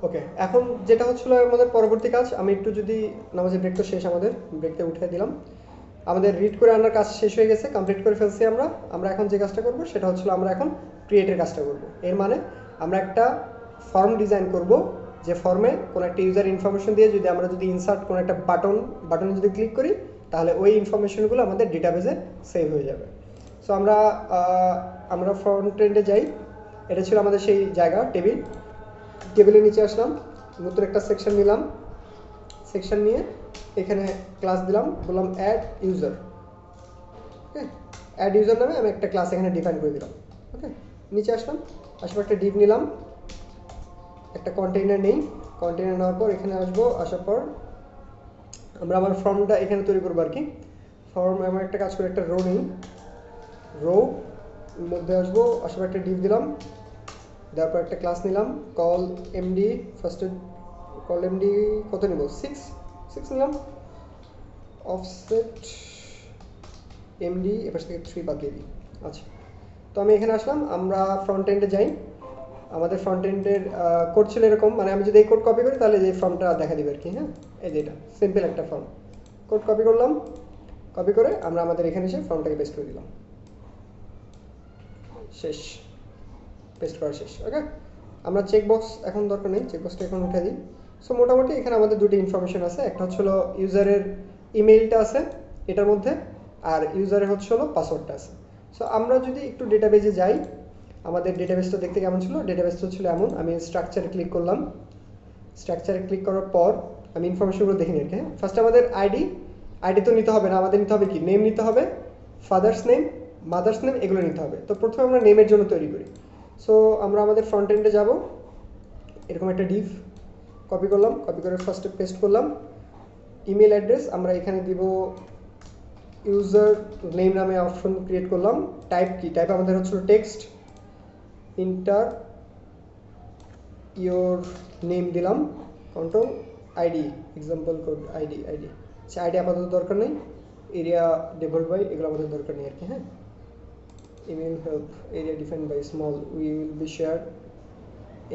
ওকে, এখন যেটা হচ্ছিল আমাদের পরবর্তী কাজ, আমি একটু যদি নামাজের ব্রেক তো শেষ, আমাদের ব্রেকটা উঠিয়ে দিলাম, আমাদের রিড করে আনার কাজ শেষ হয়ে গেছে, কমপ্লিট করে ফেলছি আমরা। আমরা এখন যে কাজটা করব সেটা হচ্ছিল আমরা এখন ক্রিয়েটের কাজটা করব। এর মানে আমরা একটা ফর্ম ডিজাইন করব, যে ফর্মে কোনো একটা ইউজার ইনফরমেশন দিয়ে যদি আমরা যদি ইনসার্ট কোনো একটা বাটনে যদি ক্লিক করি, তাহলে ওই ইনফরমেশনগুলো আমাদের ডেটাবেজে সেভ হয়ে যাবে। সো আমরা ফ্রন্ট এন্ডে যাই। এটা ছিল আমাদের সেই জায়গা, টেবিলের নিচে আসলাম, নতুন একটা সেকশন নিলাম, সেকশন নিয়ে এখানে ক্লাস দিলাম, বললাম অ্যাড ইউজার। ওকে, অ্যাড ইউজার নামে আমি একটা ক্লাস এখানে ডিফাইন করে দিলাম। ওকে, নিচে আসলাম, আসলে একটা ডিভ নিলাম, একটা কন্টেইনার নেই, কন্টেইনার নেওয়ার পর এখানে আসবো, আসার পর আমরা আমার ফর্মটা এখানে তৈরি করবো আর কি। ফর্ম আমার একটা কাজ করে, একটা রো নেই, রো মধ্যে আসবো, আসার পর একটা ডিভ দিলাম, দেওয়ার পর একটা ক্লাস নিলাম, কল এমডি, ফার্স্টে কল এমডি কত নিব, সিক্স নিলাম, অফসেট এমডি এপাশ থেকে 3 বাদ দিয়ে দিই। আচ্ছা, তো আমি এখানে আসলাম, আমরা ফ্রন্ট এন্ডে যাই। আমাদের ফ্রন্ট এন্ডের কোড ছিল এরকম, মানে আমি যদি এই কোড কপি করি তাহলে এই ফর্মটা দেখা দিবে আর কি। হ্যাঁ, এই যে এটা সিম্পল একটা ফর্ম, কোড কপি করলাম, কপি করে আমরা আমাদের এখানে এসে ফর্মটাকে পেস্ট করে দিলাম, শেষ, পেস্ট করা শেষ। ওকে, আমরা চেকবক্স এখন দরকার নেই, চেকবক্সটা এখন উঠে দিই। সো মোটামুটি এখানে আমাদের দুটো ইনফরমেশন আছে, একটা হচ্ছে হলো ইউজারের ইমেইলটা আছে এটার মধ্যে, আর ইউজারের হচ্ছে হলো পাসওয়ার্ডটা আছে। সো আমরা যদি একটু ডেটাবেজে যাই, আমাদের ডেটাবেসটা দেখতে কেমন ছিল, ডেটাবেসটা ছিল এমন। আমি স্ট্রাকচারে ক্লিক করলাম, স্ট্রাকচারে ক্লিক করার পর আমি ইনফরমেশনগুলো দেখে নিই। হ্যাঁ, ফার্স্ট আমাদের আইডি তো নিতে হবে না, আমাদের নিতে হবে কি, নেম নিতে হবে, ফাদার্স নেম, মাদার্স নেম, এগুলো নিতে হবে। তো প্রথমে আমরা নেমের জন্য তৈরি করি। সো আমরা আমাদের ফ্রন্ট এন্ডে যাব, এরকম একটা ডিভ কপি করলাম, কপি করে ফার্স্টে পেস্ট করলাম। ইমেল অ্যাড্রেস আমরা এখানে দিব, ইউজার নেম নামে অপশন ক্রিয়েট করলাম। টাইপ কি, টাইপ আমাদের হচ্ছিল টেক্সট, ইন্টার ইয়োর নেম দিলাম, control ID, example code ID, আচ্ছা আইডি আপাতত দরকার নেই, এরিয়া ডেভেলপ বাই এগুলো আমাদের দরকার নেই আর কি। হ্যাঁ, email help, area defined by small, we will be share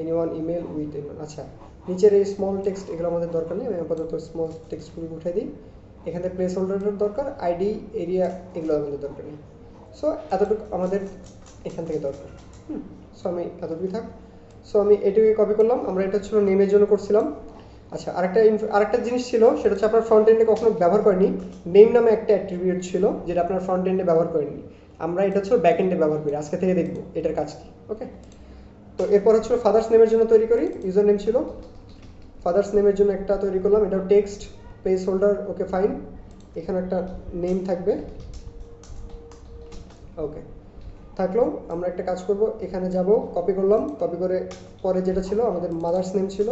anyone email with anyone. আচ্ছা, নিচের এই স্মল টেক্সট এগুলো আমাদের দরকার নেই, আমি আপাতত স্মল টেক্সটগুলো উঠাই দিই। এখানে প্লেস হোল্ডারের দরকার, আইডি, এরিয়া, এগুলো আমাদের দরকার নেই। সো এতটুকু আমাদের এখান থেকে দরকার। সো আমি এতটুকুই থাক। সো আমি এটুকুই কপি করলাম, আমরা এটা ছিল নেমের জন্য করছিলাম। আচ্ছা, আরেকটা জিনিস ছিল, সেটা হচ্ছে আপনার ফ্রন্ট এন্ডে কখনো ব্যবহার করেনি, নেম নামে একটা অ্যাট্রিবিউট ছিল যেটা আপনার ফ্রন্ট এন্ডে ব্যবহার করেনি, আমরা এটা হচ্ছে ব্যাক এন্ডে ব্যবহার করি, আজকে থেকে দেখবো এটার কাজ কি। ওকে, তো এরপর হচ্ছিল ফাদার্স নেমের জন্য তৈরি করি, ইউজার নেম ছিল, ফাদার্স নেমের জন্য একটা তৈরি করলাম, এটাও text, place holder, okay fine, এখানে একটা নেম থাকবে। ওকে, থাকলো। আমরা একটা কাজ করব, এখানে যাব, কপি করলাম, কপি করে পরে যেটা ছিল আমাদের মাদার্স নেম ছিল,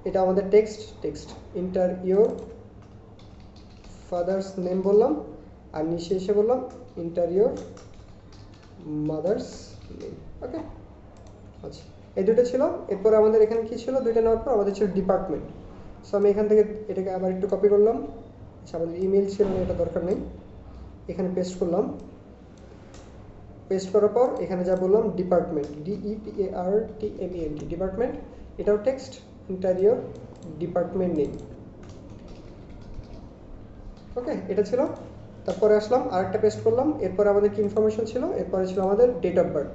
এটা আমাদের text, inter your father's name বললাম, আর নিচে এসে বললাম ইন্টার ইয়োর মাদার্স নেম। ওকে, আচ্ছা, এই দুটো ছিল। এরপরে আমাদের এখানে কি ছিল, দুইটা নেওয়ার পর আমাদের ছিল ডিপার্টমেন্ট। সো আমি এখান থেকে এটাকে আবার একটু কপি করলাম। আচ্ছা, আমাদের ইমেল ছিল না, এটা দরকার নেই, এখানে পেস্ট করলাম। পেস্ট করার পর এখানে যা বললাম ডিপার্টমেন্ট, DEPARTMENT, ডিপার্টমেন্ট, এটাও টেক্সট, ইন্টারিয়র ডিপার্টমেন্ট নেম। ওকে, এটা ছিল। তারপরে আসলাম আরেকটা পেস্ট করলাম, এরপরে আমাদের কি ইনফরমেশন ছিল, এরপরে ছিল আমাদের ডেট অফ বার্থ,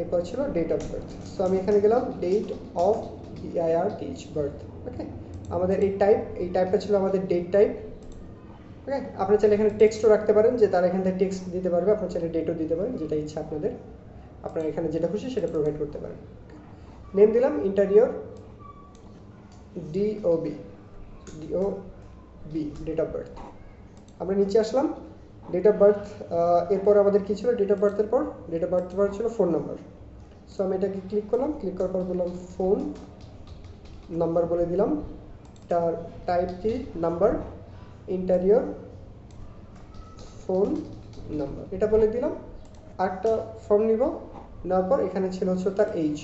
এরপর ছিল ডেট অফ বার্থ। সো আমি এখানে গেলাম, ডেট অফ BIRTH বার্থ। ওকে, আমাদের এই টাইপটা ছিল আমাদের ডেট টাইপ। ওকে, আপনি চাইলে এখানে টেক্সটও রাখতে পারেন, যে তারা এখান থেকে টেক্সট দিতে পারবে, আপনার চাইলে ডেটও দিতে পারেন, যেটা ইচ্ছা আপনাদের, আপনারা এখানে যেটা খুশি সেটা প্রোভাইড করতে পারেন। নেম দিলাম interior DOB, date of birth. আমরা নিচে আসলাম, ডেট অফ বার্থ, এরপর আমাদের কী ছিল, ডেট অফ বার্থের পর ছিল ফোন নাম্বার। সো আমি এটাকে ক্লিক করলাম, ক্লিক করার পর বললাম ফোন নাম্বার বলে দিলাম, তার টাইপ কি নাম্বার, ইন্টারিয়র ফোন নাম্বার, এটা বলে দিলাম। আরেকটা ফর্ম নিব, নেওয়ার পর এখানে ছিল হচ্ছে তার এইজ,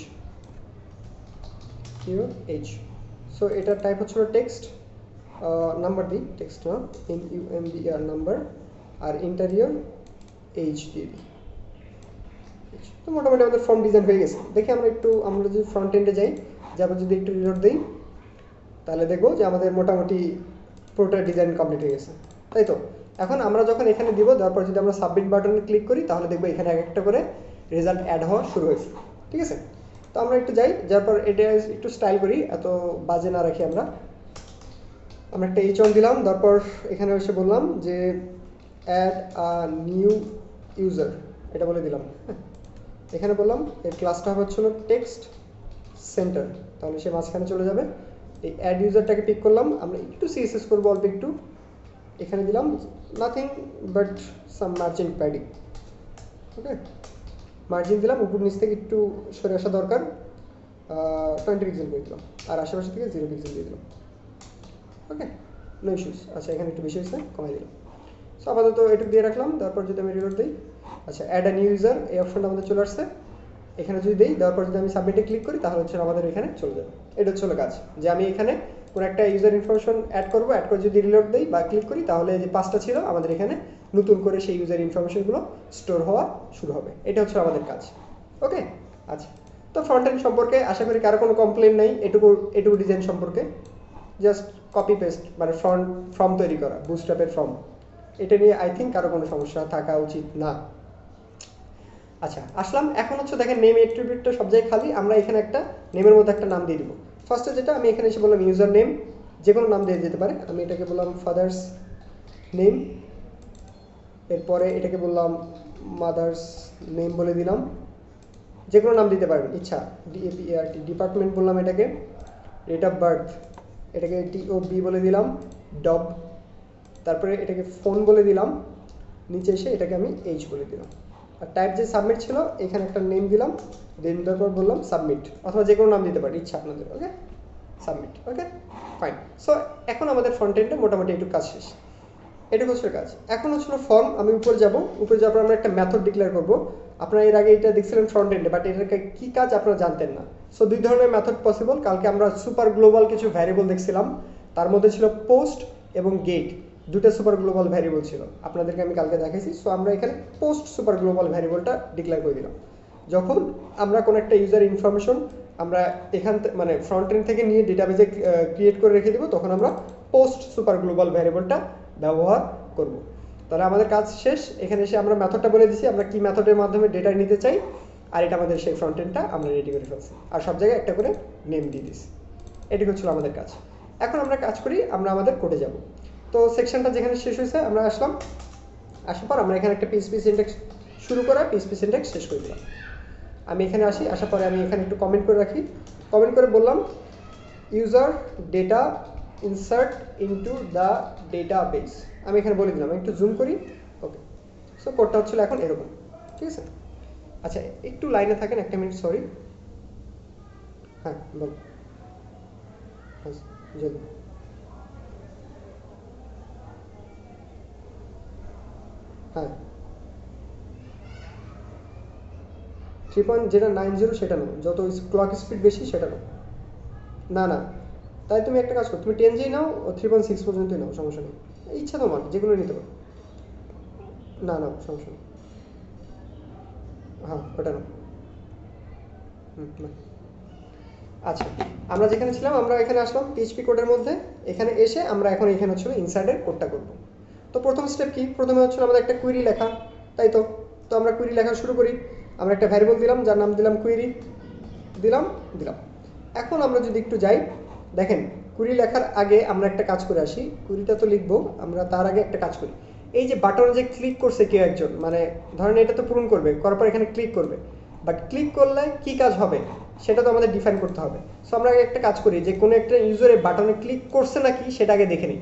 সো এটার টাইপ হচ্ছিল টেক্সট, নাম্বার দিই, টেক্সট না, NUMBR নাম্বার, আর ইন্টারিয়র এইজ দিয়ে দিই। তো মোটামুটি আমাদের ফর্ম ডিজাইন হয়ে গেছে। দেখি আমরা যদি ফ্রন্ট এন্ডে যাই, যারপর যদি একটু রিলোড দিই, তাহলে দেখবো যে আমাদের মোটামুটি পুরোটা ডিজাইন কমপ্লিট হয়ে গেছে, তাই তো। এখন আমরা যখন এখানে দিব, তারপর যদি আমরা সাবমিট বাটনে ক্লিক করি, তাহলে দেখবো এখানে এক একটা করে রেজাল্ট অ্যাড হওয়া শুরু হয়েছে, ঠিক আছে। তো আমরা একটু যাই, যার পর এটা একটু স্টাইল করি, এত বাজে না রাখি। আমরা একটা H1 দিলাম, তারপর এখানে এসে বললাম যে অ্যাড আ নিউ ইউজার, এটা বলে দিলাম। এখানে বললাম এর ক্লাসটা হচ্ছিল টেক্সট সেন্টার, তাহলে সে মাঝখানে চলে যাবে। এই অ্যাড ইউজারটাকে পিক করলাম, আমরা একটু সিএসএস করবো অল্প একটু, এখানে দিলাম nothing but some margin padding, okay. Margin দিলাম, উপর নিচ থেকে একটু সরে আসা দরকার, 20 পিক্সেল করে দিলাম, আর আশেপাশে থেকে 0 পিক্সেল দিয়ে দিলাম, ওকে, নো ইস্যুস। আচ্ছা, এখানে একটু বেশি হয়েছে, কমাই দিলাম। সো আপাতত এটুকু দিয়ে রাখলাম। তারপর যদি আমি রিলোড দিই, আচ্ছা অ্যাড আ নিউ ইউজার, এই অপশনটা আমাদের চলে আসছে। এখানে যদি দিই, দেওয়ার পর যদি আমি সাবমিটে ক্লিক করি, তাহলে হচ্ছে আমাদের এখানে চলে যাবে। এটা হচ্ছে কাজ, যে আমি এখানে কোনো একটা ইউজার ইনফরমেশন অ্যাড করবো, অ্যাড করে যদি রিলোড দিই বা ক্লিক করি, তাহলে যে 5টা ছিল আমাদের এখানে নতুন করে সেই ইউজার ইনফরমেশনগুলো স্টোর হওয়া শুরু হবে। এটা হচ্ছে আমাদের কাজ, ওকে। আচ্ছা, তো ফ্রন্ট এন্ড সম্পর্কে আশা করি কারো কোনো কমপ্লেন নেই, এটুকু ডিজাইন সম্পর্কে। জাস্ট কপি পেস্ট, মানে ফর্ম তৈরি করা, বুটস্ট্র্যাপের ফর্ম, এটা নিয়ে আই থিঙ্ক কারো কোনো সমস্যা থাকা উচিত না। আচ্ছা, আসলাম এখন হচ্ছে দেখেন নেম অ্যাট্রিবিউটটা সব জায়গায় খালি, আমরা এখানে একটা নেমের মধ্যে একটা নাম দিয়ে দিব। ফার্স্টে যেটা আমি এখানে এসে বললাম ইউজার নেম, যে কোনো নাম দিয়ে যেতে পারে। আমি এটাকে বললাম ফাদার্স নেম, এরপরে এটাকে বললাম মাদার্স নেম বলে দিলাম, যে কোনো নাম দিতে পারেন ইচ্ছা। DAPART ডিপার্টমেন্ট বললাম এটাকে, ডেট অফ বার্থ এটাকে DOB বলে দিলাম, ডব। তারপরে এটাকে ফোন বলে দিলাম, নিচে এসে এটাকে আমি H বলে দিলাম। আর টাইপ যে সাবমিট ছিল, এখানে একটা নেম দিলাম, দেন তারপর বললাম সাবমিট, অথবা যে কোনো নাম দিতে পারি ইচ্ছা আপনাদের, ওকে। সাবমিট, ওকে, ফাইন। সো এখন আমাদের ফ্রন্ট এন্ডে মোটামুটি একটু কাজ শেষ, এটুকু হচ্ছে কাজ। এখন হচ্ছিল ফর্ম, আমি উপরে যাব, উপরে যাওয়ার পর আমরা একটা মেথড ডিক্লেয়ার করবো। আপনারা এর আগে এটা দেখছিলেন ফ্রন্ট এন্ডে, বাট এটার কী কাজ আপনারা জানতেন না। সো 2 ধরনের মেথড পসিবল। কালকে আমরা সুপার গ্লোবাল কিছু ভ্যারিয়েবল দেখছিলাম, তার মধ্যে ছিল পোস্ট এবং গেট, দুটো সুপার গ্লোবাল ভ্যারিয়েবল ছিল, আপনাদেরকে আমি কালকে দেখাইছি। সো আমরা এখানে পোস্ট সুপার গ্লোবাল ভ্যারিয়েবলটা ডিক্লেয়ার করে দিলাম। যখন আমরা কোনো একটা ইউজার ইনফরমেশন আমরা মানে ফ্রন্ট এন্ড থেকে নিয়ে ডেটাবেজে ক্রিয়েট করে রেখে দেবো, তখন আমরা পোস্ট সুপার গ্লোবাল ভ্যারিয়েবলটা ব্যবহার করব। তাহলে আমাদের কাজ শেষ। এখানে এসে আমরা মেথডটা বলে দিছি, আমরা কি মেথডের মাধ্যমে ডেটা নিতে চাই, আর এটা আমাদের সেই ফ্রন্ট এন্ডটা আমরা রেডি করে ফেলছি, আর সব জায়গায় একটা করে নেম দিয়ে দিছি। এটি হচ্ছিল আমাদের কাজ। এখন আমরা কাজ করি, আমরা আমাদের কোডে যাব। তো সেকশনটা যেখানে শেষ হয়েছে আমরা আসলাম, আসার পর আমরা এখানে একটা PHP সিনট্যাক্স শুরু করা, PHP সিনট্যাক্স শেষ করে দিলাম। আমি এখানে আসি, আসার পরে আমি এখানে একটু কমেন্ট করে রাখি, কমেন্ট করে বললাম user data insert into the database. আমি এখানে বলে দিলাম, একটু জুম করি, ওকে। সো কোডটা হচ্ছিল এখন এরকম, ঠিক আছে। আচ্ছা, একটু লাইনে থাকেন, একটা মিনিট, সরি। হ্যাঁ বল, জলদি। হ্যাঁ, 3.090 সেটা নয়, যত ক্লক স্পিড বেশি সেটা নয়। না না, তাই তুমি একটা কাজ করো, তুমি 10G নাও, 3.6 পর্যন্তই নাও, সমস্যা নেই। ইচ্ছা তোমার, যেগুলো নিতে পারো। না না, সমস্যা নেই। হ্যাঁ, ওটা নাও। না। আচ্ছা, আমরা যেখানে ছিলাম, আমরা এখানে আসলাম PHP কোডের মধ্যে। এখানে এসে আমরা এখন এখানে হচ্ছিল ইনসার্টের কোডটা করব। তো প্রথম স্টেপ কি, প্রথমে হচ্ছিল আমাদের একটা কুইরি লেখা, তাই তো। তো আমরা কুইরি লেখা শুরু করি। আমরা একটা ভ্যারিয়েবল দিলাম, যার নাম দিলাম কুইরি, দিলাম। এখন আমরা যদি একটু যাই, দেখেন কুইরি লেখার আগে আমরা একটা কাজ করে আসি। কুইরিটা তো লিখবো, আমরা তার আগে একটা কাজ করি। এই যে বাটনে যে ক্লিক করছে কেউ একজন, মানে ধরেন এটা তো পূরণ করবে, করার পর এখানে ক্লিক করবে, বাট ক্লিক করলে কি কাজ হবে সেটা তো আমাদের ডিফাইন করতে হবে। সো আমরা একটা কাজ করি, যে কোনো একটা ইউজারের বাটনে ক্লিক করছে নাকি সেটা আগে দেখে নিই,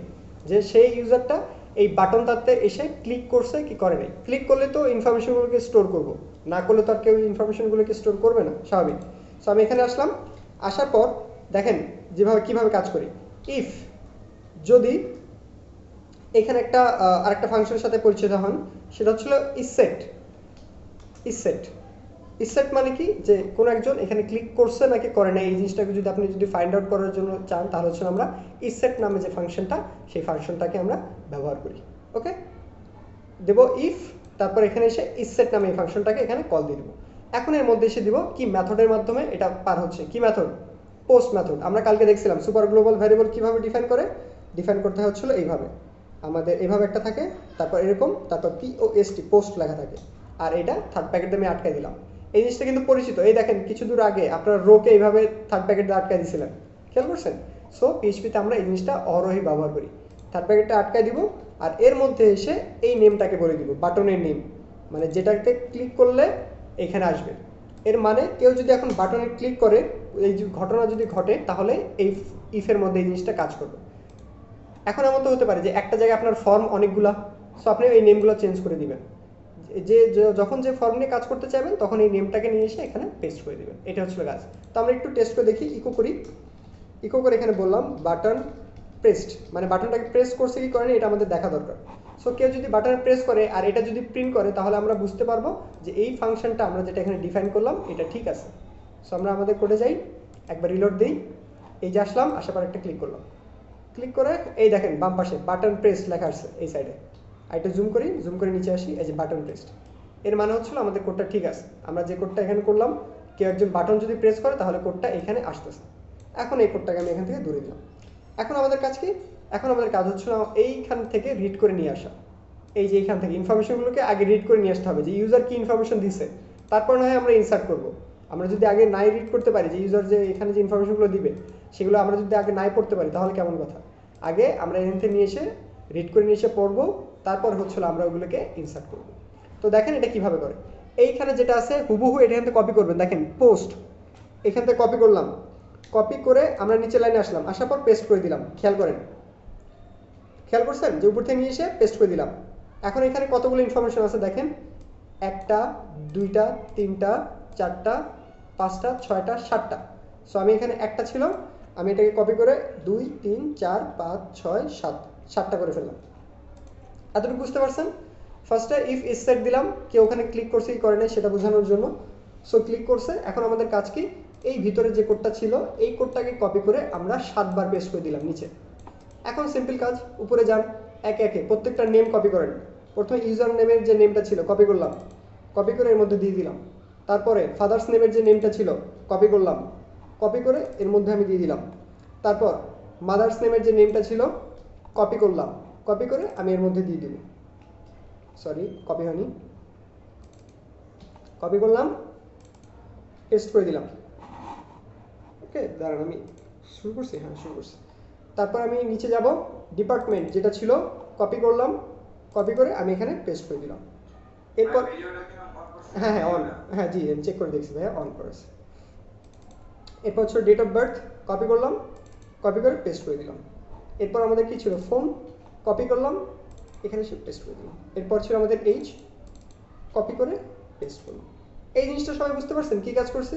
যে সেই ইউজারটা এই বাটনটাতে এসে ক্লিক করছে কি করে নাই। ক্লিক করলে তো ইনফরমেশনগুলোকে স্টোর করব, না করলে তো আর কেউ ইনফরমেশনগুলোকে স্টোর করবে না, স্বাভাবিক। সো আমি এখানে আসলাম, আসার পর দেখেন কিভাবে কাজ করি। ইফ যদি এখানে একটা আরেকটা ফাংশনের সাথে পরিচিত হন, সেটা হচ্ছিল ইসেট। ইসেট মানে কি, যে কোনো একজন এখানে ক্লিক করছে নাকি করে না, এই জিনিসটাকে আপনি যদি ফাইন্ড আউট করার জন্য চান, তাহলে হচ্ছে আমরা ইসেট নামে যে ফাংশনটা, সেই ফাংশনটাকে আমরা ব্যবহার করি, ওকে। দেব ইফ, তারপর এখানে এসে ইসেট নামে এই ফাংশনটাকে এখানে কল দিয়ে দেবো। এখন এর মধ্যে এসে দিব কি মেথডের মাধ্যমে এটা পার হচ্ছে, কি মেথড, পোস্ট মেথড। আমরা কালকে দেখছিলাম সুপার গ্লোবাল ভ্যারিয়েবল কিভাবে ডিফাইন করে, ডিফাইন করতে হচ্ছিল এইভাবে, আমাদের এইভাবে একটা থাকে, তারপর এরকম, তারপর POST পোস্ট লেখা থাকে, আর এটা থার্ড প্যাকেট আমি আটকাই দিলাম। এই জিনিসটা কিন্তু পরিচিত, এই দেখেন কিছু দূর আগে আপনারা রোকে এইভাবে থার্ড প্যাকেট দিয়ে আটকাই দিয়েছিলেন, খেয়াল করছেন? সো পিএইচপিতে আমরা এই জিনিসটা অহরহই ব্যবহার করি, থার্ড প্যাকেটটা আটকাই দিব, আর এর মধ্যে এসে এই নেমটাকে বলে দিব, বাটনের নেম, মানে যেটাকে ক্লিক করলে এখানে আসবে। এর মানে কেউ যদি এখন বাটনে ক্লিক করে, এই যে ঘটনা যদি ঘটে, তাহলে এই ইফের মধ্যে এই জিনিসটা কাজ করবে। এখন এমন তো হতে পারে যে একটা জায়গায় আপনার ফর্ম অনেকগুলা, সো আপনি এই নেমগুলো চেঞ্জ করে দিবেন, যে যখন যে ফর্ম নিয়ে কাজ করতে চাইবেন তখন এই নেমটাকে নিয়ে এসে এখানে পেস্ট করে দিবেন। এটা হচ্ছে কাজ। তো আমরা একটু টেস্ট করে দেখি, ইকো করি, ইকো করে এখানে বললাম বাটন প্রেসড, মানে বাটনটাকে প্রেস করছে কি করেনি এটা আমাদের দেখা দরকার। সো কেউ যদি বাটন প্রেস করে আর এটা যদি প্রিন্ট করে, তাহলে আমরা বুঝতে পারবো যে এই ফাংশনটা আমরা যেটা এখানে ডিফাইন করলাম এটা ঠিক আছে। সো আমরা আমাদের কোডে যাই, একবার রিলোড দিই, এই যে আসলাম, আসার পর একটা ক্লিক করলাম, ক্লিক করে এই দেখেন বাম পাশে বাটন প্রেস লেখা আছে এই সাইডে। আর এটা জুম করি, জুম করে নিচে আসি, এই যে বাটন প্রেসড। এর মানে হচ্ছিল আমাদের কোডটা ঠিক আছে, আমরা যে কোডটা এখানে করলাম, কেউ একজন বাটন যদি প্রেস করে তাহলে কোডটা এখানে আসতেছে। এখন এই কোডটাকে আমি এখান থেকে দূরে দিলাম। এখন আমাদের কাজ কি, এখন আমাদের কাজ হচ্ছিল এইখান থেকে রিড করে নিয়ে আসা, এই যে এইখান থেকে ইনফরমেশনগুলোকে আগে রিড করে নিয়ে আসতে হবে, যে ইউজার কি ইনফরমেশন দিছে, তারপর না হয় আমরা ইনসার্ট করব। আমরা যদি আগে নাই রিড করতে পারি, যে ইউজার যে এখানে যে ইনফরমেশনগুলো দিবে সেগুলো আমরা যদি আগে নাই পড়তে পারি, তাহলে কেমন কথা। আগে আমরা এখান থেকে নিয়ে এসে রিড করে নিয়ে এসে পড়বো, তারপর হচ্ছিল আমরা ওগুলোকে ইনসার্ট করব। তো দেখেন এটা কিভাবে করে, এইখানে যেটা আছে হুবহু এখান থেকে কপি করবেন, দেখেন পোস্ট, এখান থেকে কপি করলাম, কপি করে আমরা নিচে লাইনে আসলাম, আসার পর পেস্ট করে দিলাম, খেয়াল করেন, খেয়াল করছেন যে উপর থেকে নিয়ে এসে পেস্ট করে দিলাম। এখন এখানে কতগুলো ইনফরমেশন আছে দেখেন, 1টা 2টা 3টা 4টা 5টা 6টা 7টা। সো আমি এখানে একটা ছিল, আমি এটাকে কপি করে 2 3 4 5 6 7 7টা করে ফেললাম। এতটুকু বুঝতে পারছেন? ফার্স্টে ইফ ইজ সেট দিলাম, কেউ ওখানে ক্লিক করছে কি করে নাই সেটা বোঝানোর জন্য। সো ক্লিক করছে, এখন আমাদের কাজ কি, এই ভিতরে যে কোডটা ছিল এই কোডটাকে কপি করে আমরা 7বার পেস্ট করে দিলাম নিচে। এখন সিম্পল কাজ, উপরে যান, একে একে প্রত্যেকটা নেম কপি করেন। প্রথমে ইউজার নেমের যে নেমটা ছিল কপি করলাম, কপি করে এর মধ্যে দিয়ে দিলাম। তারপরে ফাদার্স নেমের যে নেমটা ছিল কপি করলাম, কপি করে এর মধ্যে আমি দিয়ে দিলাম। তারপর মাদার্স নেমের যে নেমটা ছিল কপি করলাম, কপি করে আমি এর মধ্যে দিয়ে দিব। সরি, কপি হয়নি, কপি করলাম, পেস্ট করে দিলাম। ওকে, দাঁড়ান আমি শুরু করছি, হ্যাঁ শুরু করছি। তারপর আমি নিচে যাব, ডিপার্টমেন্ট যেটা ছিল কপি করলাম, কপি করে আমি এখানে পেস্ট করে দিলাম। এরপর হ্যাঁ হ্যাঁ অন, হ্যাঁ জি আমি চেক করে দেখছি ভাইয়া, অন করেছে। এরপর হচ্ছে ডেট অফ বার্থ, কপি করলাম, কপি করে পেস্ট করে দিলাম। এরপর আমাদের কি ছিল, ফোন, কপি করলাম, এখানে সে পেস্ট করে দিলাম। এরপর ছিল আমাদের এইজ, কপি করে পেস্ট করলাম। এই জিনিসটা সবাই বুঝতে পারছেন কি কাজ করছে,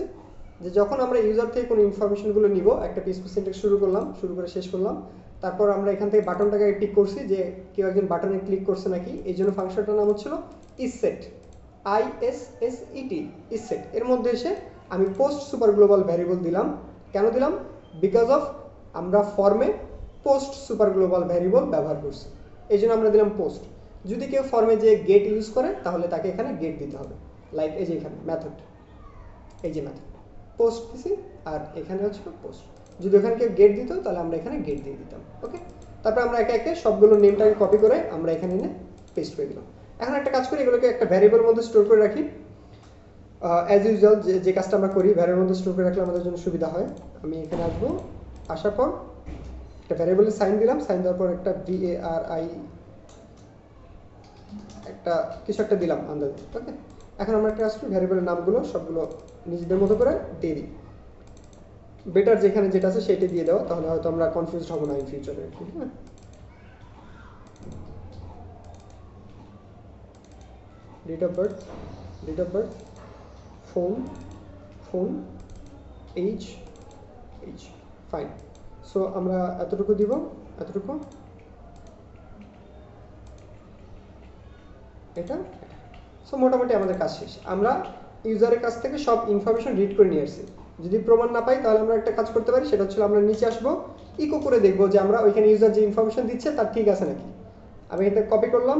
যে যখন আমরা ইউজার থেকে কোনো ইনফরমেশনগুলো নিব, একটা পিএইচপি সিনট্যাক্স শুরু করলাম, শুরু করে শেষ করলাম, তারপর আমরা এখান থেকে বাটনটাকে টিক করছি যে কেউ একজন বাটনে ক্লিক করছে নাকি, এই জন্য ফাংশনটার নাম হচ্ছিল ইসসেট, ISSET, ইসসেট। এর মধ্যে এসে আমি পোস্ট সুপার গ্লোবাল ভ্যারিয়েবল দিলাম। কেন দিলাম? বিকজ অফ আমরা ফর্মে পোস্ট সুপার গ্লোবাল ভ্যারিয়েবল ব্যবহার করছি, এই জন্য আমরা দিলাম পোস্ট। যদি কেউ ফর্মে যে গেট ইউজ করে তাহলে তাকে এখানে গেট দিতে হবে, লাইক এই যে এখানে মেথড, এই যে মেথড পোস্ট দিছি, আর এখানে হচ্ছে পোস্ট। যদি ওখানে কেউ গেট দিত তাহলে আমরা এখানে গেট দিয়ে দিতাম। ওকে, তারপর আমরা একে একে সবগুলো নেমটাকে কপি করে আমরা এখানে এনে পেস্ট করে দিলাম। এখন একটা কাজ করি, এগুলোকে একটা ভ্যারিয়েবলের মধ্যে স্টোর করে রাখি। অ্যাজ ইউজুয়াল যে কাজটা আমরা করি, ভ্যারিয়েবলের মধ্যে স্টোর করে রাখলে আমাদের জন্য সুবিধা হয়। আমি এখানে আসবো, আসার পর একটা ভ্যারিয়েবলের সাইন দিলাম, সাইন দেওয়ার পর একটা VARI একটা কিছু একটা দিলাম আন্দাজে। ওকে, এখন আমরা একটা কাজ করি, ভ্যারিয়েবলের নামগুলো সবগুলো নিজেদের মতো করে দিয়ে দিই। বেটার যেখানে যেটা আছে সেটা দিয়ে দেওয়া, তাহলে হয়তো আমরা কনফিউজড হব না ইন ফিউচারে। হ্যাঁ, date of birth, phone, age, fine. So আমরা এতটুকু দিব, এতটুকু, এটা। সো মোটামুটি আমাদের কাজ শেষ। আমরা ইউজারের কাছ থেকে সব ইনফরমেশন রিড করে নিয়ে আসছি। যদি প্রমাণ না পাই তাহলে আমরা একটা কাজ করতে পারি, সেটা হচ্ছে আমরা নিচে আসবো, ইকো করে দেখবো যে আমরা ওইখানে ইউজার যে ইনফরমেশন দিচ্ছে তার ঠিক আছে নাকি। আমি এটা কপি করলাম,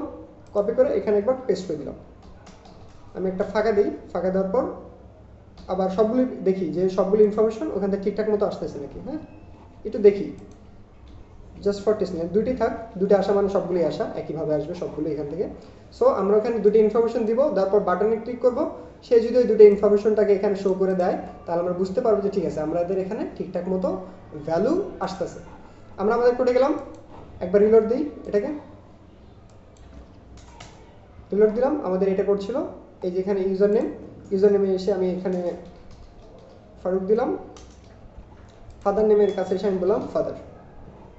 কপি করে এখানে একবার পেস্ট করে দিলাম। আমি একটা ফাঁকা দিই, ফাঁকা দেওয়ার পর আবার সবগুলি দেখি যে সবগুলো ইনফরমেশন ওখান থেকে ঠিকঠাক মতো আসতেছে নাকি। হ্যাঁ, একটু দেখি জাস্ট ফর টেস্ট নিয়ে দুইটি থাক, দুটো আসা মানে সবগুলোই আসা একইভাবে আসবে সবগুলো এখান থেকে। সো আমরা ওখানে দুটো ইনফরমেশন দিব, তারপর বাটনে ক্লিক করব। সে যদি ওই দুটো ইনফরমেশনটাকে এখানে শো করে দেয় তাহলে আমরা বুঝতে পারবো যে ঠিক আছে আমাদের এখানে ঠিকঠাক মতো ভ্যালু আসতেছে। আমরা আমাদের কোডে গেলাম, একবার রিলোড দিই, এটাকে রিলোড দিলাম। আমাদের এটা করছিল এই যে এখানে ইউজার নেমে এসে আমি এখানে ফারুক দিলাম, ফাদার নেমের কাছে এসে আমি বললাম ফাদার।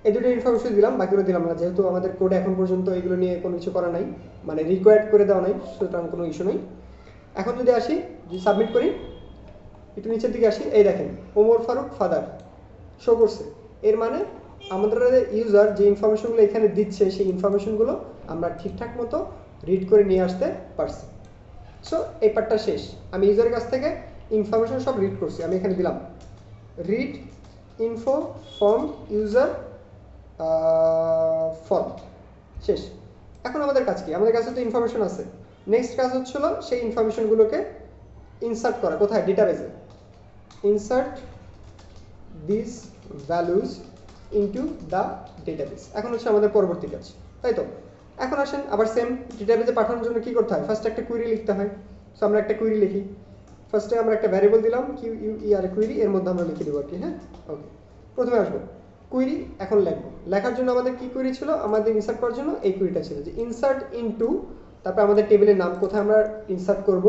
এই দুটো ইনফরমেশন দিলাম, বাকিগুলো দিলাম না, যেহেতু আমাদের কোডে এখন পর্যন্ত এগুলো নিয়ে কোনো কিছু করা নাই, মানে রিকোয়ার্ড করে দেওয়া নাই, সুতরাং কোনো ইস্যু নেই। এখন যদি আসি, যদি সাবমিট করি, একটু নিচের দিকে আসি, এই দেখেন ওমর ফারুক ফাদার শো করছে। এর মানে আমাদের ইউজার যে ইনফরমেশনগুলো এখানে দিচ্ছে সেই ইনফরমেশনগুলো আমরা ঠিকঠাক মতো রিড করে নিয়ে আসতে পারছি। সো এই পার্টটা শেষ। আমি ইউজারের কাছ থেকে ইনফরমেশন সব রিড করছি, আমি এখানে দিলাম read info form user form, শেষ। এখন আমাদের কাজ কি? আমাদের কাছে তো ইনফরমেশন আছে, নেক্সট কাজ হচ্ছিল সেই ইনফরমেশনগুলোকে ইনসার্ট করা। কোথায়? ডেটাবেজে। Insert this values into the database. এখন হচ্ছে আমাদের পরবর্তী কাজ, তাই তো? এখন আসেন আবার সেম, ডেটাবেজে পাঠানোর জন্য কি করতে হয়? ফার্স্ট একটা কুইরি লিখতে হয়। সো আমরা একটা কুইরি লিখি। ফার্স্টে আমরা একটা ভ্যারিয়েবল দিলাম QUERY কুইরি, এর মধ্যে আমরা লিখে দেবো আর কি। হ্যাঁ, ওকে। প্রথমে আসবো কুইরি, এখন লিখবো। লেখার জন্য আমাদের কি কুইরি ছিল? আমাদের ইনসার্ট করার জন্য এই কুইরিটা ছিল যে ইনসার্ট ইনটু, তারপর আমাদের টেবিলের নাম কোথায় আমরা ইনসার্ট করব,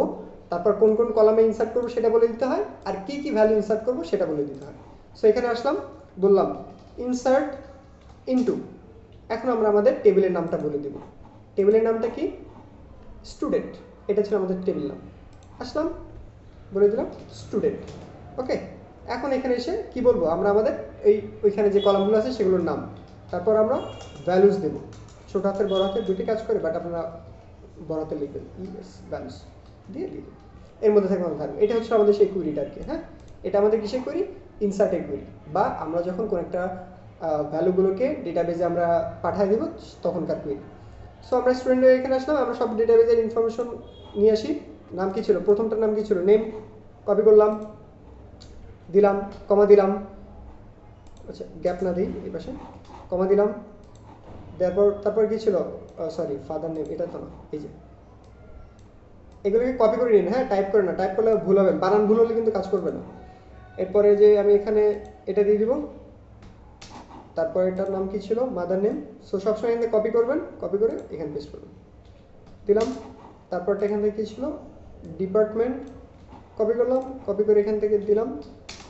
তারপর কোন কোন কলামে ইনসার্ট করব সেটা বলে দিতে হয়, আর কি কি ভ্যালু ইনসার্ট করব সেটা বলে দিতে হয়। সো এখানে আসলাম, বললাম ইনসার্ট ইনটু। এখন আমরা আমাদের টেবিলের নামটা বলে দিব। টেবিলের নামটা কি? স্টুডেন্ট। এটা ছিল আমাদের টেবিল নাম। আসলাম, বলে দিলাম স্টুডেন্ট। ওকে। এখন এখানে এসে কি বলবো? আমরা আমাদের ওইখানে যে কলামগুলো আছে সেগুলোর নাম, তারপর আমরা ভ্যালুজ দেব। ছোট হাতের বড় হাতের দুটি কাজ করে, বাট আপনারা বড় হাতে লিখবেন ভ্যালুজ দিয়ে দিবেন। এর মধ্যে থাকবে। এটা হচ্ছে আমাদের সেই কুইরিটা আর কি। হ্যাঁ, এটা আমাদের কিসের কুইরি? ইনসার্টের কুইরি, বা আমরা যখন কোনো একটা ভ্যালুগুলোকে ডেটাবেজে আমরা পাঠিয়ে দিব তখনকার কুইরি। সো আমরা স্টুডেন্টের এখানে আসলাম, আমরা সব ডেটাবেজের ইনফরমেশন নিয়ে আসি। নাম কি ছিল? প্রথমটার নাম কি ছিল? নেম। কপি করলাম, দিলাম, কমা দিলাম, আচ্ছা গ্যাপ না দিই, এই পাশে কমা দিলাম। তারপর কি ছিল? সরি, ফাদার নেম, এটা তো না, এই যে এগুলোকে কপি করে নিন। হ্যাঁ, টাইপ করে না, টাইপ করলে ভুল হবে, বানান ভুল হলে কিন্তু কাজ করবে না। এরপরে যে আমি এখানে এটা দিয়ে দিব, তারপর এটার নাম কি ছিল? Mother name. সো সবসময় এখানে কপি করবেন, কপি করে এখানে পেস্ট করবেন, দিলাম। তারপরটা এখান থেকে কী ছিল? ডিপার্টমেন্ট। কপি করলাম, কপি করে এখান থেকে দিলাম।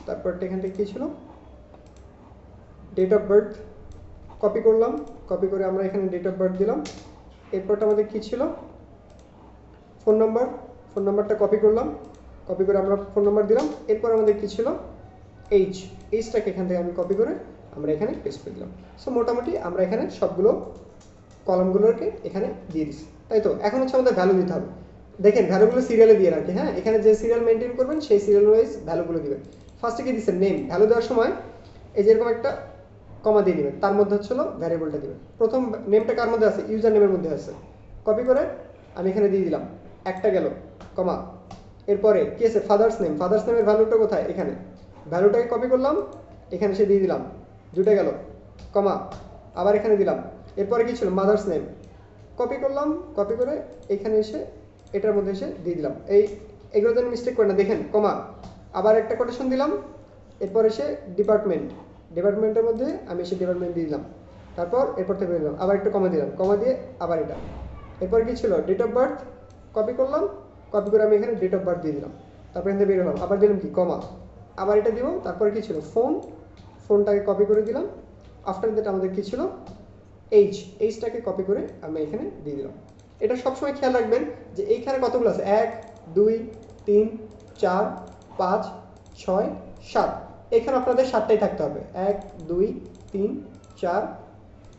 তারপরটা এখান থেকে কী ছিল? Date of birth. কপি করলাম, কপি করে আমরা এখানে ডেট অফ বার্থ দিলাম। এরপরটা আমাদের কী ছিল? Phone number. ফোন নাম্বারটা কপি করলাম, কপি করে আমরা ফোন নাম্বার দিলাম। এরপর আমাদের কী ছিল? এইজটাকে এখান থেকে আমি কপি করে আমরা এখানে পেস্ট করে দিলাম। সো মোটামুটি আমরা এখানে সবগুলো কলামগুলোকে এখানে দিয়ে দিচ্ছি, তাই তো? এখন হচ্ছে আমাদের ভ্যালু দিতে হবে। দেখেন ভ্যালুগুলো সিরিয়ালে দিয়ে রাখি। হ্যাঁ, এখানে যে সিরিয়াল মেনটেন করবেন সেই সিরিয়াল ওয়াইজ ভ্যালুগুলো দিবেন। ফার্স্টে কি দিচ্ছেন? নেম। ভ্যালু দেওয়ার সময় এই যে এরকম একটা কমা দিয়ে দিবেন, তার মধ্যে হচ্ছিল ভ্যারিয়েবলটা দিবেন। প্রথম নেমটা কার মধ্যে আছে? ইউজার নেমের মধ্যে আছে। কপি করে আমি এখানে দিয়ে দিলাম, একটা গেল, কমা। এরপরে কি আছে? Father's name. ফাদার্স নেমের ভ্যালুটা কোথায়? এখানে। ভ্যালুটাকে কপি করলাম, এখানে এসে দিয়ে দিলাম, দুটো গেল, কমা। আবার এখানে দিলাম। এরপরে কি ছিল? Mother's name. কপি করলাম, কপি করে এখানে এসে এটার মধ্যে এসে দিয়ে দিলাম। এগুলো যেন মিস্টেক করে না, দেখেন, কমা। আবার একটা কোটেশন দিলাম। এরপর এসে ডিপার্টমেন্টের মধ্যে আমি এসে ডিপার্টমেন্ট দিয়ে দিলাম। তারপর এরপর থেকে দিলাম, আবার একটা কমা দিলাম, কমা দিয়ে আবার এটা। এরপর কি ছিল? Date of birth. কপি করলাম, কপি করে আমি এখানে ডেট অফ বার্থ দিয়ে দিলাম। তারপর এখানে বের হলাম, আবার দিলাম কি? কমা। আবার এটা দিব। তারপরে কি ছিল? ফোনটাকে কপি করে দিলাম। আফটার দ্যাট আমাদের কি ছিল? এইজটাকে কপি করে আমি এখানে দিয়ে দিলাম। এটা সবসময় খেয়াল রাখবেন যে এইখানে কতগুলো আছে? 1 2 3 4 5 6 7। এখানে আপনাদের 7টাই থাকতে হবে। 1 2 3 4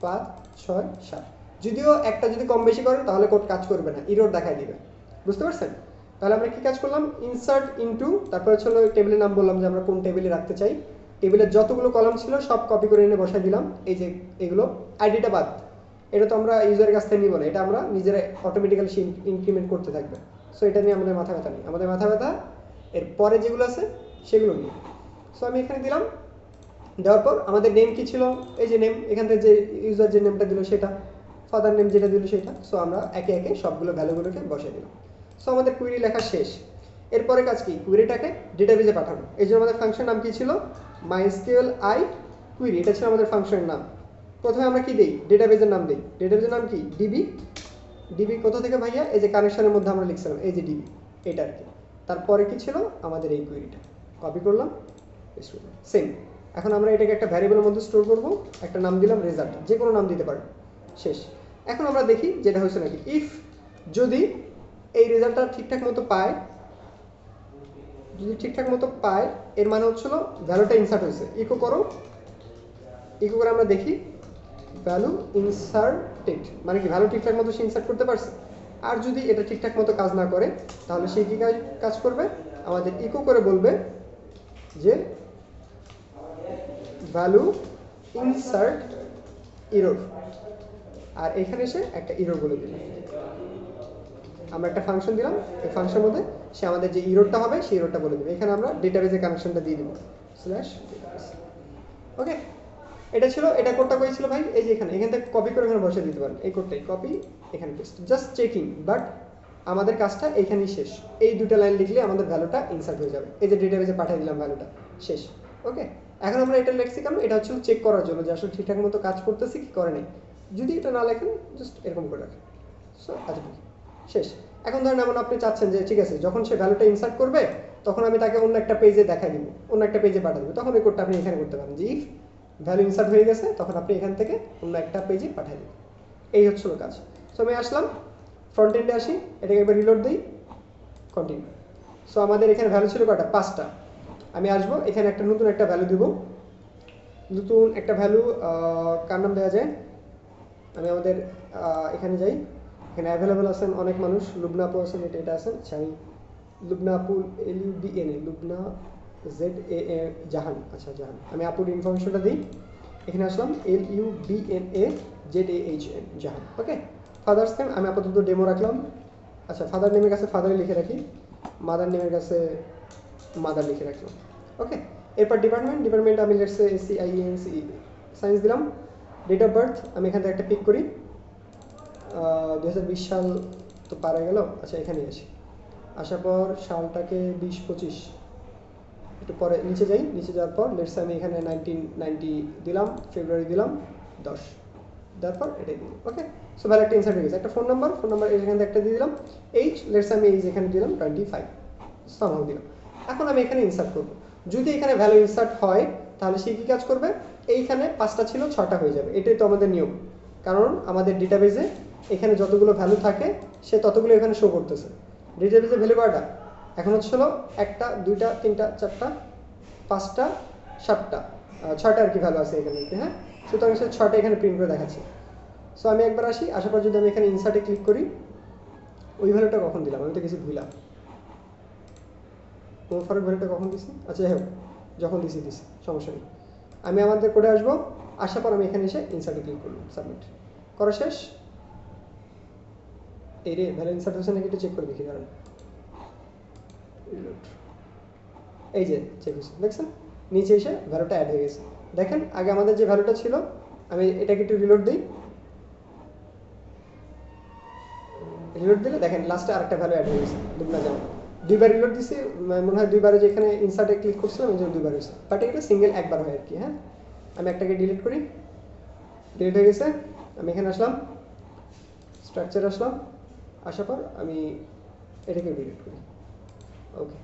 5 6 7। যদিও একটা যদি কম বেশি করেন তাহলে কোড কাজ করবে না, এরর দেখায় দিবে। বুঝতে পারছেন? তাহলে আমরা কি কাজ করলাম? ইনসার্ট ইনটু, তারপর হচ্ছে টেবিলের নাম বললাম যে আমরা কোন টেবিলে রাখতে চাই। টেবিলের যতগুলো কলাম ছিল সব কপি করে এনে বসাই দিলাম। এই যে এগুলো, আইডিটা বাদ, এটা তো আমরা ইউজারের কাছ থেকে নিব না, এটা আমরা নিজেরা অটোমেটিক্যালি ইনক্রিমেন্ট করতে থাকবে। সো এটা নিয়ে আমাদের মাথা ব্যথা নেই। আমাদের মাথা ব্যথা এর পরে যেগুলো আছে সেগুলো নিয়ে। সো আমি এখানে দিলাম, দেওয়ার পর আমাদের নেম কি ছিল, এই যে নেম, এখান থেকে যে ইউজার যে নেমটা দিল সেটা, ফাদার নেম যেটা দিল সেটা। সো আমরা একে একে সবগুলো ভ্যালুগুলোকে বসিয়ে দিলাম। সো আমাদের কুইরি লেখা শেষ। এরপরে কাজ কি, কুইরিটাকে ডেটাবেজে পাঠানো। এই জন্য আমাদের ফাংশন নাম কি ছিল, মাইএসকিউএল আই কুইরি, এটা ছিল আমাদের ফাংশনের নাম। প্রথমে আমরা কি দিই, ডেটাবেজের নাম দিই। ডেটাবেজের নাম কি, ডিবি। ডিবি কোথা থেকে ভাইয়া, এই যে কানেকশনের মধ্যে আমরা লিখছিলাম, এই যে ডিবি, এটা আর কি। তারপরে কি ছিল, আমাদের এই কুইরিটা কপি করলাম, সেম। এখন আমরা এটাকে একটা ভ্যারিয়েবলের মধ্যে স্টোর করব, একটা নাম দিলাম রেজাল্ট, যে কোনো নাম দিতে পারেন, শেষ। এখন আমরা দেখি যেটা হয়েছে নাকি। ইফ যদি এই রেজাল্টটা ঠিকঠাক মতো পায়, যদি ঠিকঠাক মতো পায়, এর মানে হচ্ছিল ভ্যালুটা ইনসার্ট হয়েছে। ইকো করো, ইকো করে আমরা দেখি ভ্যালু ইনসার্টেড, মানে কি ভ্যালু ঠিকঠাক মতো সে ইনসার্ট করতে পারছে। আর যদি এটা ঠিকঠাক মতো কাজ না করে, তাহলে সে কি কাজ করবে, আমাদের ইকো করে বলবে যে ভ্যালু ইনসার্ট ইরর, আর এখানে এসে একটা ইরর বলে দিল। আমরা একটা ফাংশন দিলাম, এই ফাংশনের মধ্যে সে আমাদের যে ইররটা হবে সেই ইররটা বলে দেবে। এখানে আমরা ডেটাবেজের কানেকশনটা দিয়ে দিব, স্ল্যাশ ডেটাবেজ। ওকে, এটা ছিল, এটা কোডটা কই ছিল ভাই, এই যে এখানে, এখান থেকে কপি করে এখানে বসিয়ে দিতে পারেন। এই কোডটাই কপি, এখানে পেস্ট, জাস্ট চেকিং। বাট আমাদের কাজটা এইখানেই শেষ। এই দুটো লাইন লিখলে আমাদের ভ্যালুটা ইনসার্ট হয়ে যাবে। এই যে ডেটাবেজে পাঠিয়ে দিলাম, ভ্যালুটা শেষ। ওকে, এখন আমরা এটা লিখছি কেন, এটা হচ্ছে চেক করার জন্য যে আসলে ঠিকঠাক মতো কাজ করতেছি কি করে নেই। যদি এটা না লেখেন, জাস্ট এরকম করে রাখেন। সো আচ্ছা, শেষ। এখন ধরেন এমন আপনি চাচ্ছেন যে ঠিক আছে, যখন সে ভ্যালুটা ইনসার্ট করবে তখন আমি তাকে অন্য একটা পেজে দেখাই দিব, অন্য একটা পেজে পাঠিয়ে দেবো, তখন এই কোডটা আপনি এখানে করতে পারেন যে ইফ ভ্যালু ইনসার্ট হয়ে গেছে তখন আপনি এখান থেকে অন্য একটা পেজে পাঠিয়ে দেবেন। এই হচ্ছিল কাজ। সো আমি আসলাম ফ্রন্ট এন্ডে, আসি, এটাকে একবার রিলোড দিই, কন্টিনিউ। সো আমাদের এখানে ভ্যালু ছিল কয়টা, 5টা। আমি আসবো এখানে একটা নতুন একটা ভ্যালু দিব, নতুন একটা ভ্যালু কার নাম দেওয়া যায়। আমি আমাদের এখানে যাই, এখানে অ্যাভেলেবেল আছেন অনেক মানুষ, লুবনা আপু আছেন, এটা আছেন। আচ্ছা, আমি লুবনা আপু, LUBNA, লুবনা ZA জাহান, আচ্ছা জাহান। আমি আপুর ইনফরমেশনটা দিই, এখানে আসলাম LUBNA ZAHN জাহান। ওকে, ফাদার্স নেম আমি আপাতত ডেমো রাখলাম। আচ্ছা, ফাদার নেমের কাছে ফাদারই লিখে রাখি, মাদার নেমের কাছে মাদার লিখে রাখলাম। ওকে, এরপর ডিপার্টমেন্ট আমি লেটস সে SCIENCE সায়েন্স দিলাম। ডেট অফ বার্থ আমি এখান থেকে একটা পিক করি, 2020 সাল তো পার হয়ে গেল। আচ্ছা, এখানে আসি, আসার পর সালটাকে 2025, একটু পরে নিচে যাই, নিচে যাওয়ার পর লেটস আমি এখানে 1990 দিলাম, ফেব্রুয়ারি দিলাম 10, তারপর এটাই দিলাম। ওকে, সো ভ্যালু একটা ইনসার্ট হয়ে গেছে। একটা ফোন নাম্বার এখান থেকে একটা দিয়ে দিলাম। এইজ লেটস আমি এইজ এখানে দিলাম 25, সামহাউ দিলাম। এখন আমি এখানে ইনসার্ট করব। যদি এখানে ভ্যালু ইনসার্ট হয় তাহলে সে কী কাজ করবে, এইখানে 5টা ছিল 6টা হয়ে যাবে, এটাই তো আমাদের নিয়ম। কারণ আমাদের ডেটাবেজে এখানে যতগুলো ভ্যালু থাকে সে ততগুলো এখানে শো করতেছে। ডেটাবেজে ভ্যালু কয়টা, এখন হচ্ছিল 1টা 2টা 3টা 4টা 5টা 7টা 6টা আর কি ভ্যালু আছে এখানে, হ্যাঁ। সুতরাং সে 6টা এখানে প্রিন্ট করে দেখাচ্ছে। সো আমি একবার আসি, আসার পর যদি আমি এখানে ইনসার্টে ক্লিক করি, ওই ভ্যালুটা কখন দিলাম, আমি তো কিছু ভুলাম, কোন ফারুক ভ্যালুটা কখন দিছি, আচ্ছা যাই হোক, যখন দিছি সমস্যা নেই। আমি আমাদের কোডে আসবো, আসার পর আমি এখানে এসে ইনসার্টে ক্লিক করলাম, সাবমিট করা শেষ। এই রে ভ্যালু ইনসার্ট হচ্ছে নাকি একটু চেক করে দেখি, কারণ এই যে চেক হয়েছে, দেখছেন নিচে এসে ভ্যালুটা অ্যাড হয়ে গেছে। দেখেন আগে আমাদের যে ভ্যালুটা ছিল, আমি এটাকে একটু রিলোড দিই, রিলোড দিলে দেখেন লাস্টে আরেকটা ভ্যালু অ্যাড হয়ে গেছে, দুবনা জামা। দুইবার রিলোড দিছি, মনে হয় দুইবারে যেখানে ইনসার্টে ক্লিক করছিলাম এই জন্য দুইবার হয়েছে, বাট এটা সিঙ্গেল একবার হয় আর কি, হ্যাঁ। আমি একটাকে ডিলিট করি, ডিলিট হয়ে গেছে। আমি এখানে আসলাম, স্ট্রাকচার আসলাম, আসার পর আমি এটাকে ডিলিট করি। ওকে,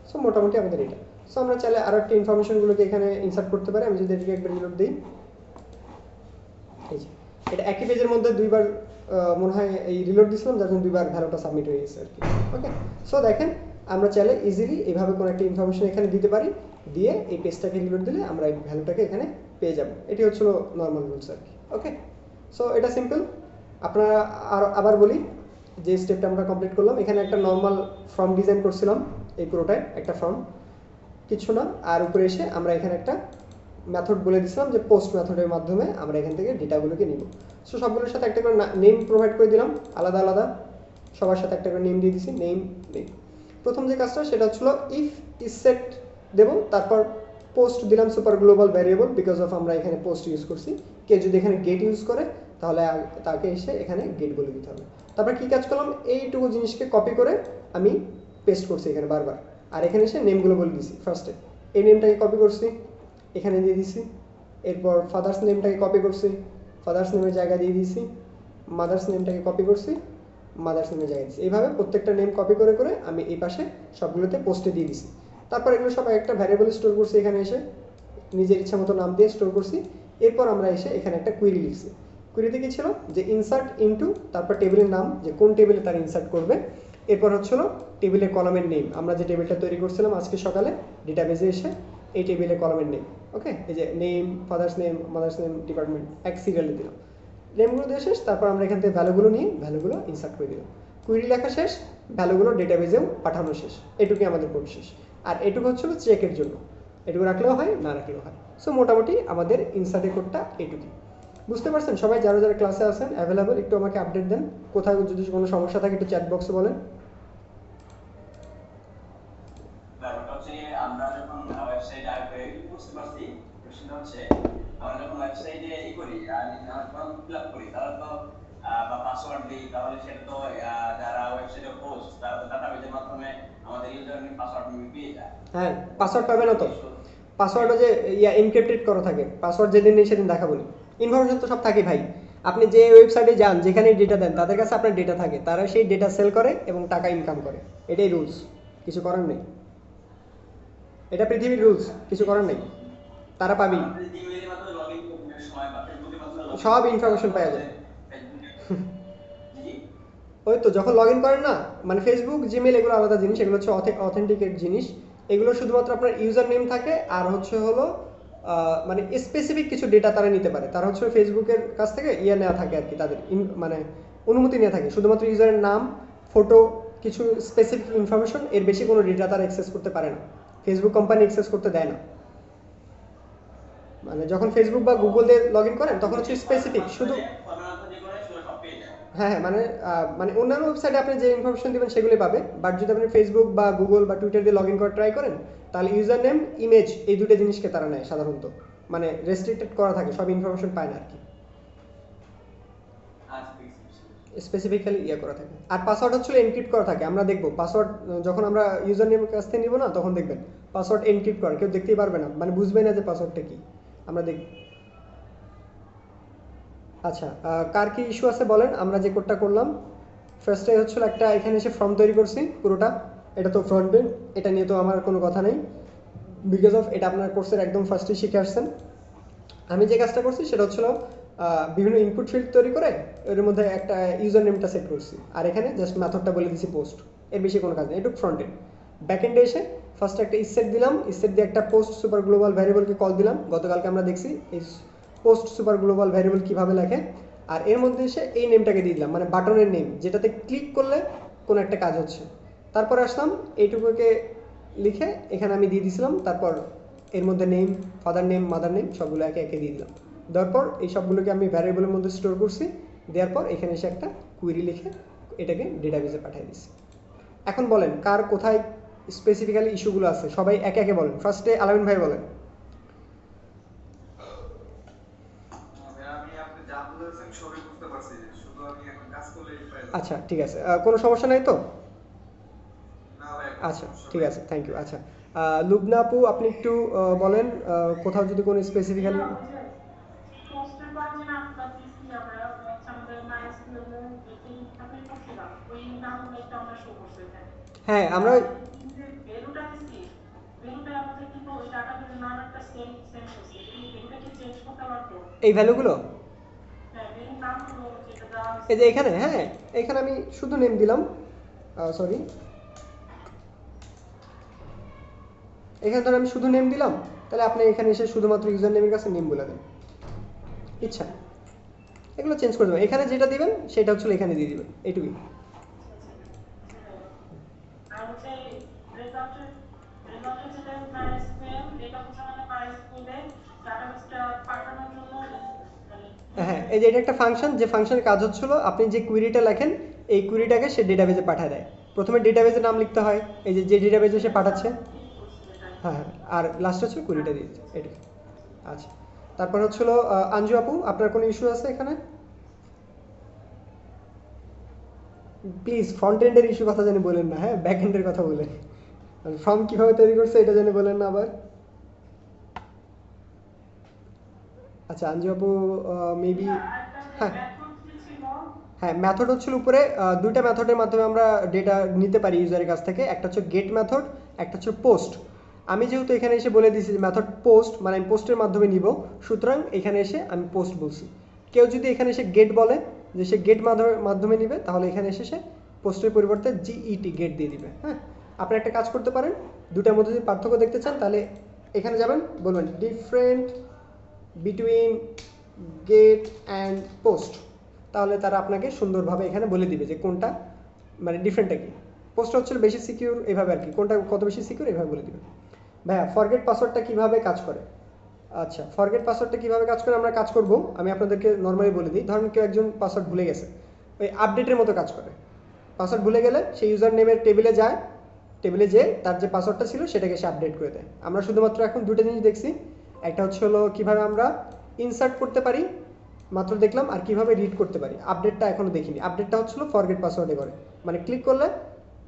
সো মোটামুটি আমাদের এটা। সো আমরা চাইলে আরও একটা ইনফরমেশনগুলোকে এখানে ইনসার্ট করতে পারি। আমি যদি এটাকে একবার রিলোড দিই, এই যে এটা একই পেজের মধ্যে দুইবার মনে হয় এই রিলোড দিয়েছিলাম, যার জন্য দুইবার ভ্যালুটা সাবমিট হয়ে গেছে আর কি। ওকে, সো দেখেন আমরা চাইলে ইজিলি এইভাবে কোনো একটা ইনফরমেশন এখানে দিতে পারি, দিয়ে এই পেজটাকে রিলোড দিলে আমরা এই ভ্যালুটাকে এখানে পেয়ে যাব। এটি হচ্ছিল নর্মাল রুলস আর কি। ওকে, সো এটা সিম্পল। আপনারা আবার বলি যে স্টেপটা আমরা কমপ্লিট করলাম, এখানে একটা নর্মাল ফর্ম ডিজাইন করছিলাম, এই পুরোটাই একটা ফর্ম, কিছু না। আর উপরে এসে আমরা এখানে একটা মেথড বলে দিছিলাম যে পোস্ট মেথডের মাধ্যমে আমরা এখান থেকে ডেটাগুলোকে নিব। সো সবগুলোর সাথে একটা করে নেম প্রোভাইড করে দিলাম, আলাদা আলাদা সবার সাথে একটা করে নেম দিয়ে দিছি, নেম। প্রথম যে কাজটা সেটা হচ্ছিল ইফ ইজ সেট দেব, তারপর পোস্ট দিলাম super global variable, because of আমরা এখানে পোস্ট ইউজ করছি। কেউ যদি এখানে গেট ইউজ করে তাহলে তাকে এসে এখানে গেট বলে দিতে হবে। তারপর কি কাজ করলাম, এইটুকু জিনিসকে কপি করে আমি পেস্ট করছি এখানে বারবার, আর এখানে এসে নেমগুলো বলে দিছি। ফার্স্টে এই নেমটাকে কপি করছি, এখানে দিয়ে দিছি। এরপর ফাদার্স নেমটাকে কপি করছি, ফাদার্স নেমের জায়গা দিয়ে দিয়েছি। মাদার্স নেমটাকে কপি করছি, মাদার্স নেমের জায়গা দিয়েছি। এইভাবে প্রত্যেকটা নেম কপি করে করে আমি এই পাশে সবগুলোতে পোস্টে দিয়ে দিছি। তারপর এগুলো সব একটা ভ্যারিয়েবল স্টোর করছি, এখানে এসে নিজের ইচ্ছা মতো নাম দিয়ে স্টোর করছি। এরপর আমরা এসে এখানে একটা কুইরি লিখছি। কুইরিতে কি ছিল যে ইনসার্ট ইনটু, তারপর টেবিলের নাম, যে কোন টেবিলে তার ইনসার্ট করবে। এরপর হচ্ছিল টেবিলের কলামের নেম, আমরা যে টেবিলটা তৈরি করছিলাম আজকে সকালে ডেটাবেজে এসে, এই টেবিলের কলামের নেম। ওকে, এই যে name, father's name, mother's name, department, এক সিরিয়ালে দিলাম। নেমগুলো দিয়ে শেষ, তারপর আমরা এখান থেকে ভ্যালুগুলো নিয়ে ভ্যালুগুলো ইনসার্ট করে দিলাম। কুইরি লেখা শেষ, ভ্যালুগুলো ডেটাবেজেও পাঠানো শেষ। এটুকুই আমাদের কোড শেষ। আর এটুকু হচ্ছিল চেকের জন্য, এটুকু রাখলেও হয়, না রাখলেও হয়। সো মোটামুটি আমাদের ইনসার্টের কোডটা এটুকুই। বুঝতে পারছেন সবাই? যারা যারা ক্লাসে আছেন অ্যাভেলেবল, একটু আমাকে আপডেট দেন। কোথাও যদি কোনো সমস্যা থাকে একটু চ্যাট বক্সে বলেন। আমরা যখন ওয়েবসাইট বুঝতে পারছি, প্রশ্নটা হচ্ছে আমরা যখন ওয়েবসাইটে করি আর ফর্ম ফিল আপ করি, তাহলে তো বা পাসওয়ার্ড দিই, তাহলে সেটা তো যারা ওয়েবসাইটে পোস্ট তারা তো ডাটাবেজের মাধ্যমে আমাদের ইউজার নেম পাসওয়ার্ড পেয়ে যায়। হ্যাঁ, পাসওয়ার্ড পাবে না তো। পাসওয়ার্ডও যে এনক্রিপ্টেড করা থাকে, পাসওয়ার্ড যেদিন নেই সেদিন দেখাবো না। ইনফরমেশন তো সব থাকে ভাই। আপনি যে ওয়েবসাইটে যান, যেখানে ডেটা দেন, তাদের কাছে আপনার ডেটা থাকে, তারা সেই ডেটা সেল করে এবং টাকা ইনকাম করে। এটাই রুলস, কিছু করার নেই। এটা পৃথিবীর রুলস, কিছু করার নেই। তারা পাবি, সব ইনফরমেশন পাওয়া যায়। ওই তো যখন লগ ইন করেন না, মানে ফেসবুক, জিমেল এগুলো আলাদা জিনিস, এগুলো হচ্ছে অথেন্টিকেট জিনিস। এগুলো শুধুমাত্র আপনার ইউজার নেম থাকে, আর হচ্ছে হলো মানে স্পেসিফিক কিছু ডেটা তারা নিতে পারে। তারা হচ্ছে ফেসবুকের কাছ থেকে নেওয়া থাকে আর কি, তাদের মানে অনুমতি নেওয়া থাকে শুধুমাত্র ইউজারের নাম, ফটো, কিছু স্পেসিফিক ইনফরমেশন, এর বেশি কোনো ডেটা তারা অ্যাক্সেস করতে পারে না। ফেসবুক কোম্পানি অ্যাক্সেস করতে দেয় না। মানে যখন ফেসবুক বা গুগল দিয়ে লগ ইন করেন তখন হচ্ছে স্পেসিফিক শুধু, হ্যাঁ হ্যাঁ, মানে অন্যান্য ওয়েবসাইটে আপনি যে ইনফরমেশন দেবেন সেগুলোই পাবে। বাট যদি আপনি ফেসবুক বা গুগল বা টুইটার দিয়ে লগ ইন করে ট্রাই করেন, তাহলে ইউজার নেম, ইমেজ, এই দুটো জিনিসকে তারা নেয় সাধারণত। মানে রেস্ট্রিক্টেড করা থাকে, সব ইনফরমেশন পায় না আর কি, স্পেসিফিক্যালি করা থাকে। আর পাসওয়ার্ড হচ্ছে এনক্রিপ্ট করা থাকে। আমরা দেখবো পাসওয়ার্ড যখন আমরা ইউজার নেমের কাছ থেকে নিব না, তখন দেখবেন পাসওয়ার্ড এনক্রিপ্ট করা, কেউ দেখতেই পারবে না, মানে বুঝবে না যে পাসওয়ার্ডটা কি। আমরা দেখব। আচ্ছা, কার কি ইস্যু আছে বলেন। আমরা যে কোডটা করলাম ফার্স্টে হচ্ছিল একটা, এখানে এসে ফর্ম তৈরি করছি পুরোটা। এটা তো ফ্রন্ট এন্ড, এটা নিয়ে তো আমার কোনো কথা নেই, বিকজ অফ এটা আপনার কোর্সের একদম ফার্স্টেই শিখে আসছেন। আমি যে কাজটা করছি সেটা হচ্ছিল বিভিন্ন ইনপুট ফিল্ড তৈরি করে এর মধ্যে একটা ইউজার নেমটা সেট করছি, আর এখানে জাস্ট মেথডটা বলে দিছি পোস্ট। এর বেশি কোনো কাজ নেই, এটুকু ফ্রন্ট এন্ড। ব্যাক এন্ডে এসে ফার্স্টে একটা ইসেট দিলাম, ইসেট দিয়ে একটা পোস্ট সুপার গ্লোবাল ভ্যারিয়েবলকে কল দিলাম। গতকালকে আমরা দেখছি এই পোস্ট সুপার গ্লোবাল ভ্যারিয়েবল কীভাবে লেখে। আর এর মধ্যে এসে এই নেমটাকে দিয়ে দিলাম, মানে বাটনের নেম, যেটাতে ক্লিক করলে কোনো একটা কাজ হচ্ছে। তারপরে আসলাম এইটুকুকে লিখে এখানে আমি দিয়ে দিয়েছিলাম। তারপর এর মধ্যে name, father name, mother name সবগুলো একে একে দিয়ে দিলাম। দেওয়ার পর এই সবগুলোকে আমি ভ্যারিয়েবলের মধ্যে স্টোর করছি। দেওয়ার পর এখানে এসে একটা কুইরি লিখে এটাকে ডেটাবেজে পাঠিয়ে দিচ্ছি। এখন বলেন কার কোথায় স্পেসিফিক্যালি ইস্যুগুলো আছে, সবাই একে একে বলেন। ফার্স্টে আলামিন ভাই বলেন। আচ্ছা ঠিক আছে, কোনো সমস্যা নাই তো? আচ্ছা ঠিক আছে, থ্যাংক ইউ। আচ্ছা, লুবনা আপু আপনি একটু বলেন কোথাও যদি কোনো স্পেসিফিক্যালি। হ্যাঁ আমরা এই ভ্যালুগুলো এই যে এখানে, হ্যাঁ এখানে আমি শুধু নেম দিলাম, সরি এখানে ধর আমি শুধু নেম দিলাম। তাহলে আপনি এখানে এসে শুধুমাত্র ইউজার নেমের কাছে নেম বলে দেন, ইচ্ছা এগুলো চেঞ্জ করে দেবেন। এখানে যেটা দিবেন সেটা হচ্ছে এখানে দিয়ে দিবেন, এইটুকুই। হ্যাঁ, এই যে এটা একটা ফাংশন, যে ফাংশনের কাজ হচ্ছিল আপনি যে কুইরিটা লেখেন এই কুইরিটাকে সে ডেটাবেজে পাঠিয়ে দেয়। প্রথমে ডেটাবেজের নাম লিখতে হয়, এই যে ডেটাবেজে সে পাঠাচ্ছে। হ্যাঁ হ্যাঁ, আর লাস্ট হচ্ছে কুড়িটা দিয়ে দিচ্ছে, এটাই। আচ্ছা, তারপর হচ্ছিল আঞ্জু আপু, আপনার কোনো ইস্যু আছে এখানে? প্লিজ ফ্রন্ট এন্ডের ইস্যু কথা জানি বলেন না, হ্যাঁ ব্যাক এন্ডের কথা বলেন। ফর্ম কিভাবে তৈরি করছে এটা জানি বলেন না আবার। আচ্ছা আঞ্জু আপু মেবি, হ্যাঁ হ্যাঁ, মেথড হচ্ছিল উপরে দুইটা মেথডের মাধ্যমে আমরা ডেটা নিতে পারি ইউজারের কাছ থেকে, একটা হচ্ছে গেট মেথড, একটা হচ্ছে পোস্ট। আমি যেহেতু এখানে এসে বলে দিয়েছি যে মেথড পোস্ট, মানে আমি পোস্টের মাধ্যমে নিব, সুতরাং এখানে এসে আমি পোস্ট বলছি। কেউ যদি এখানে এসে গেট বলে যে সে গেট মাধ্যমে নিবে, তাহলে এখানে এসে সে পোস্টের পরিবর্তে জিইটি গেট দিয়ে দিবে। হ্যাঁ, আপনি একটা কাজ করতে পারেন, দুটার মধ্যে যদি পার্থক্য দেখতে চান তাহলে এখানে যাবেন, বলবেন different between gate and post, তাহলে তারা আপনাকে সুন্দরভাবে এখানে বলে দিবে যে কোনটা মানে ডিফারেন্টটা কি। পোস্ট হচ্ছে বেশি সিকিউর, এভাবে আর কি, কোনটা কত বেশি সিকিউর এভাবে বলে দিবে। ভাইয়া ফরগেট পাসওয়ার্ডটা কীভাবে কাজ করে? আচ্ছা, ফরগেট পাসওয়ার্ডটা কীভাবে কাজ করে আমরা কাজ করব, আমি আপনাদেরকে নর্মালি বলে দিই। ধরুন কেউ একজন পাসওয়ার্ড ভুলে গেছে, ওই আপডেটের মতো কাজ করে। পাসওয়ার্ড ভুলে গেলে সেই ইউজার নেমের টেবিলে যায়, টেবিলে যেয়ে তার যে পাসওয়ার্ডটা ছিল সেটাকে সে আপডেট করে দেয়। আমরা শুধুমাত্র এখন দুটো জিনিস দেখছি, একটা হচ্ছে হলো কীভাবে আমরা ইনসার্ট করতে পারি মাত্র দেখলাম, আর কিভাবে রিড করতে পারি। আপডেটটা এখনো দেখিনি। আপডেটটা হচ্ছিল ফরগেট পাসওয়ার্ডে করে, মানে ক্লিক করলে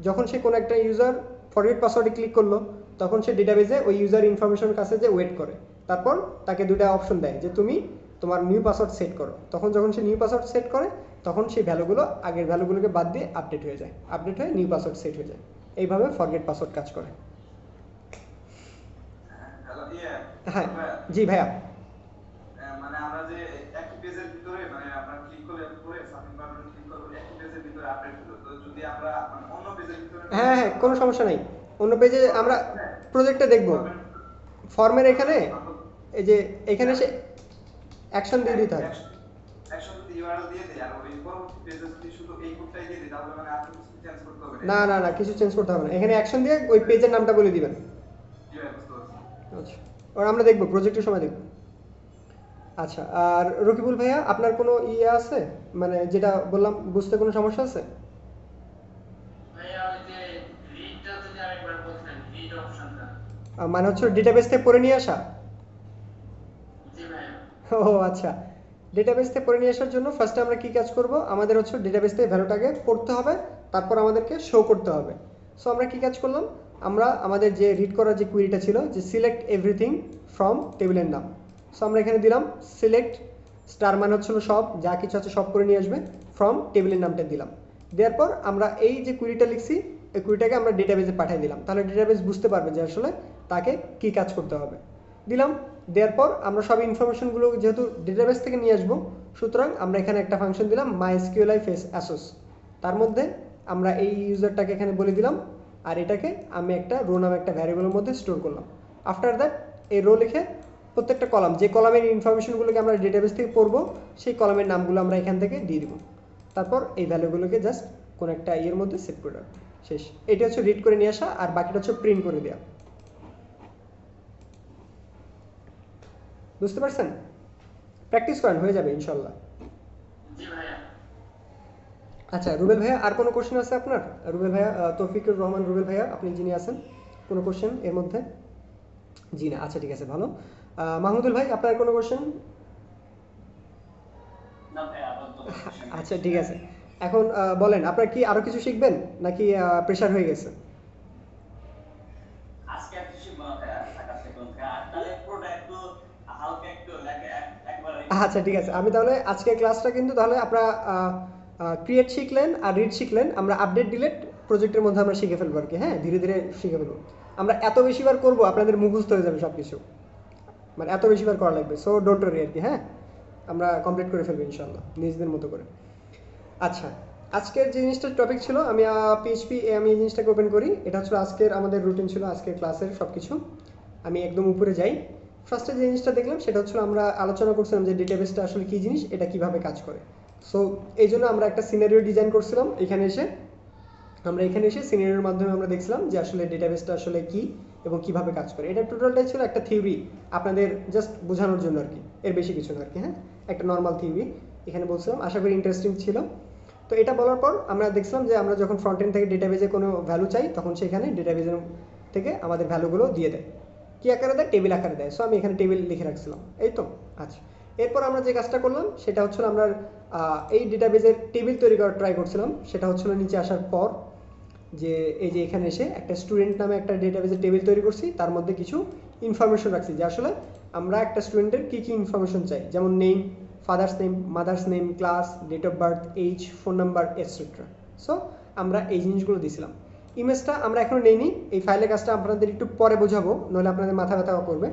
যখন সে কোনো একটা ইউজার ফরগেট পাসওয়ার্ডে ক্লিক করলো, তখন সে ডেটাবেজে ওই ইউজার ইনফরমেশনের কাছে যে ওয়েট করে, তারপর তাকে দুটা অপশন দেয় যে তুমি তোমার নিউ পাসওয়ার্ড সেট করো। তখন যখন সে নিউ পাসওয়ার্ড সেট করে, তখন সেই ভ্যালুগুলো আগের ভ্যালুগুলোকে বাদ দিয়ে আপডেট হয়ে যায়, আপডেট হয়ে নিউ পাসওয়ার্ড সেট হয়ে যায়। এইভাবে ফরগেট পাসওয়ার্ড কাজ করে। হ্যাঁ জি ভাইয়া। মানে আমরা যে একই পেজের ভিতরে মানে আমরা ক্লিক করলে পরে সাবমিট বাটনে ক্লিক করব, একই পেজের ভিতরে আপডেট হলো, তো যদি আমরা মানে অন্য পেজের ভিতরে, হ্যাঁ হ্যাঁ, কোনো সমস্যা নাই, অন্য পেজে আমরা প্রজেক্টে দেখব। ফর্মের এখানে এই যে এখানে সে অ্যাকশন দিয়ে দিতে হয়। অ্যাকশন যদি ইউআরএল দিয়ে দেই আর ওই পরবর্তী পেজে যদি শুধু এই কোডটাই দিয়ে দিই, তাহলে মানে আর কিছু চেঞ্জ করতে হবে না না না, কিছু চেঞ্জ করতে হবে না, এখানে অ্যাকশন দিয়ে ওই পেজের নামটা বলে দিবেন। আচ্ছা, আর আমরা দেখব প্রজেক্টের সময় দেখব। আচ্ছা, আর রকিবুল ভাইয়া আপনার কোনো ইয়ে আছে, মানে যেটা বললাম বুঝতে কোনো সমস্যা আছে? ভাইয়া ওই যে রিডটা যদি আরেকবার বলতেন, রিড অপশনটা। মানে হচ্ছে ডেটাবেস থেকে পড়ে নিয়ে আসা? জি ভাইয়া। ও আচ্ছা, ডেটাবেস থেকে পড়ে নিয়ে আসার জন্য ফার্স্টে আমরা কি কাজ করব, আমাদের হচ্ছে ডেটাবেস থেকে ভ্যালুটাকে পড়তে হবে, তারপর আমাদেরকে শো করতে হবে। সো আমরা কি কাজ করলাম, আমরা আমাদের যে রিড করার যে কুইরিটা ছিল যে সিলেক্ট এভরিথিং ফ্রম টেবিলের নাম, সো আমরা এখানে দিলাম সিলেক্ট স্টার, মানে হচ্ছিল সব, যা কিছু আছে সব করে নিয়ে আসবে, ফ্রম টেবিলের নামটা দিলাম। দেওয়ার পর আমরা এই যে কুইরিটা লিখছি, এই কুইরিটাকে আমরা ডেটাবেসে পাঠিয়ে দিলাম, তাহলে ডেটাবেস বুঝতে পারবে যে আসলে তাকে কি কাজ করতে হবে। দিলাম, দেওয়ার পর আমরা সব ইনফরমেশনগুলো যেহেতু ডেটাবেস থেকে নিয়ে আসবো, সুতরাং আমরা এখানে একটা ফাংশন দিলাম MySQLi ফেস অ্যাসোস, তার মধ্যে আমরা এই ইউজারটাকে এখানে বলে দিলাম, আর এটাকে আমি একটা রো নামে একটা ভ্যারিয়েবলের মধ্যে স্টোর করলাম। আফটার দ্যাট এই রো লিখে প্রত্যেকটা কলাম, যে কলামের ইনফরমেশনগুলোকে আমরা ডেটাবেস থেকে পড়বো, সেই কলামের নামগুলো আমরা এখান থেকে দিয়ে দিব। তারপর এই ভ্যালুগুলোকে জাস্ট কোনো একটা ইয়ের মধ্যে সেট করে রাখবো, শেষ। এটা হচ্ছে রিড করে নিয়ে আসা, আর বাকিটা হচ্ছে প্রিন্ট করে দেওয়া। বুঝতে পারছেন? প্র্যাকটিস করেন, হয়ে যাবে ইনশাল্লাহ। জি ভাইয়া। আচ্ছা রুবেল ভাইয়া, আর কোনো কোশ্চেন আছে আপনার? রুবেল ভাইয়া, তৌফিকুর রহমান রুবেল ভাইয়া, আপনি যিনি আছেন, কোনো কোশ্চেন এর মধ্যে? জি না, আচ্ছা ঠিক আছে, ভালো। মাহমুদুল ভাই, আপনার কোনো কোশ্চেন? না ভাই, আপাতত আচ্ছা ঠিক আছে, এখন বলেন আপনার কি আরো কিছু শিখবেন নাকি প্রেশার হয়ে গেছে? আজকে একটু শিখবো না ভাইয়া, ঢাকা থেকে আর তাহলে পুরোটা একটু হালকা একটু লাগে একবারে। আচ্ছা ঠিক আছে, আমি তাহলে আজকের ক্লাসটা কিন্তু তাহলে আপনারা ক্রিয়েট শিখলেন আর রিড শিখলেন, আমরা আপডেট ডিলেট প্রজেক্টের মধ্যে আমরা শিখে ফেলবো আর কি। হ্যাঁ, ধীরে ধীরে শিখে ফেলবো। আমরা এত বেশিবার করবো আপনাদের মুখস্থ হয়ে যাবে সব কিছু, মানে এত বেশিবার করা লাগবে। সো ডোন্ট ওয়ারি আর কি। হ্যাঁ, আমরা কমপ্লিট করে ফেলবো ইনশাল্লাহ নিজেদের মতো করে। আচ্ছা, আজকের যে জিনিসটার টপিক ছিল, আমি পিএইচপি আমি এই জিনিসটাকে ওপেন করি। এটা হচ্ছে আজকের আমাদের রুটিন ছিল, আজকের ক্লাসের সব কিছু। আমি একদম উপরে যাই। ফার্স্টে যে জিনিসটা দেখলাম সেটা হচ্ছে আমরা আলোচনা করছিলাম যে ডেটাবেসটা আসলে কী জিনিস, এটা কিভাবে কাজ করে। সো এই জন্য আমরা একটা সিনারিও ডিজাইন করছিলাম এখানে এসে। আমরা এখানে এসে সিনারিওর মাধ্যমে আমরা দেখছিলাম যে আসলে ডেটাবেসটা আসলে কি এবং কিভাবে কাজ করে। এটা টোটালটাই ছিল একটা থিওরি, আপনাদের জাস্ট বোঝানোর জন্য আর কি, এর বেশি কিছু না আর কি। হ্যাঁ, একটা নর্মাল থিওরি এখানে বলছিলাম, আশা করি ইন্টারেস্টিং ছিল। তো এটা বলার পর আমরা দেখছিলাম যে আমরা যখন ফ্রন্ট এন্ড থেকে ডেটাবেজে কোনো ভ্যালু চাই তখন সেখানে ডেটাবেজের থেকে আমাদের ভ্যালুগুলো দিয়ে দেয়। কী আকারে দেয়? টেবিল আকারে দেয়। সো আমি এখানে টেবিল লিখে রাখছিলাম, এই তো। আচ্ছা, এরপর আমরা যে কাজটা করলাম সেটা হচ্ছিল আমরা এই ডেটাবেজের টেবিল তৈরি করার ট্রাই করছিলাম। সেটা হচ্ছিল নিচে আসার পর যে এই যে এখানে এসে একটা স্টুডেন্ট নামে একটা ডেটাবেজের টেবিল তৈরি করছি, তার মধ্যে কিছু ইনফরমেশন রাখছি যে আসলে আমরা একটা স্টুডেন্টের কী কী ইনফরমেশন চাই, যেমন name, father's name, mother's name, class, date of birth, age, phone number, etcetera. So আমরা এই জিনিসগুলো দিছিলাম। ইমেজটা আমরা এখনও নেইনি, এই ফাইলের কাজটা আপনাদের একটু পরে বোঝাবো, নাহলে আপনাদের মাথা ব্যথা করবে।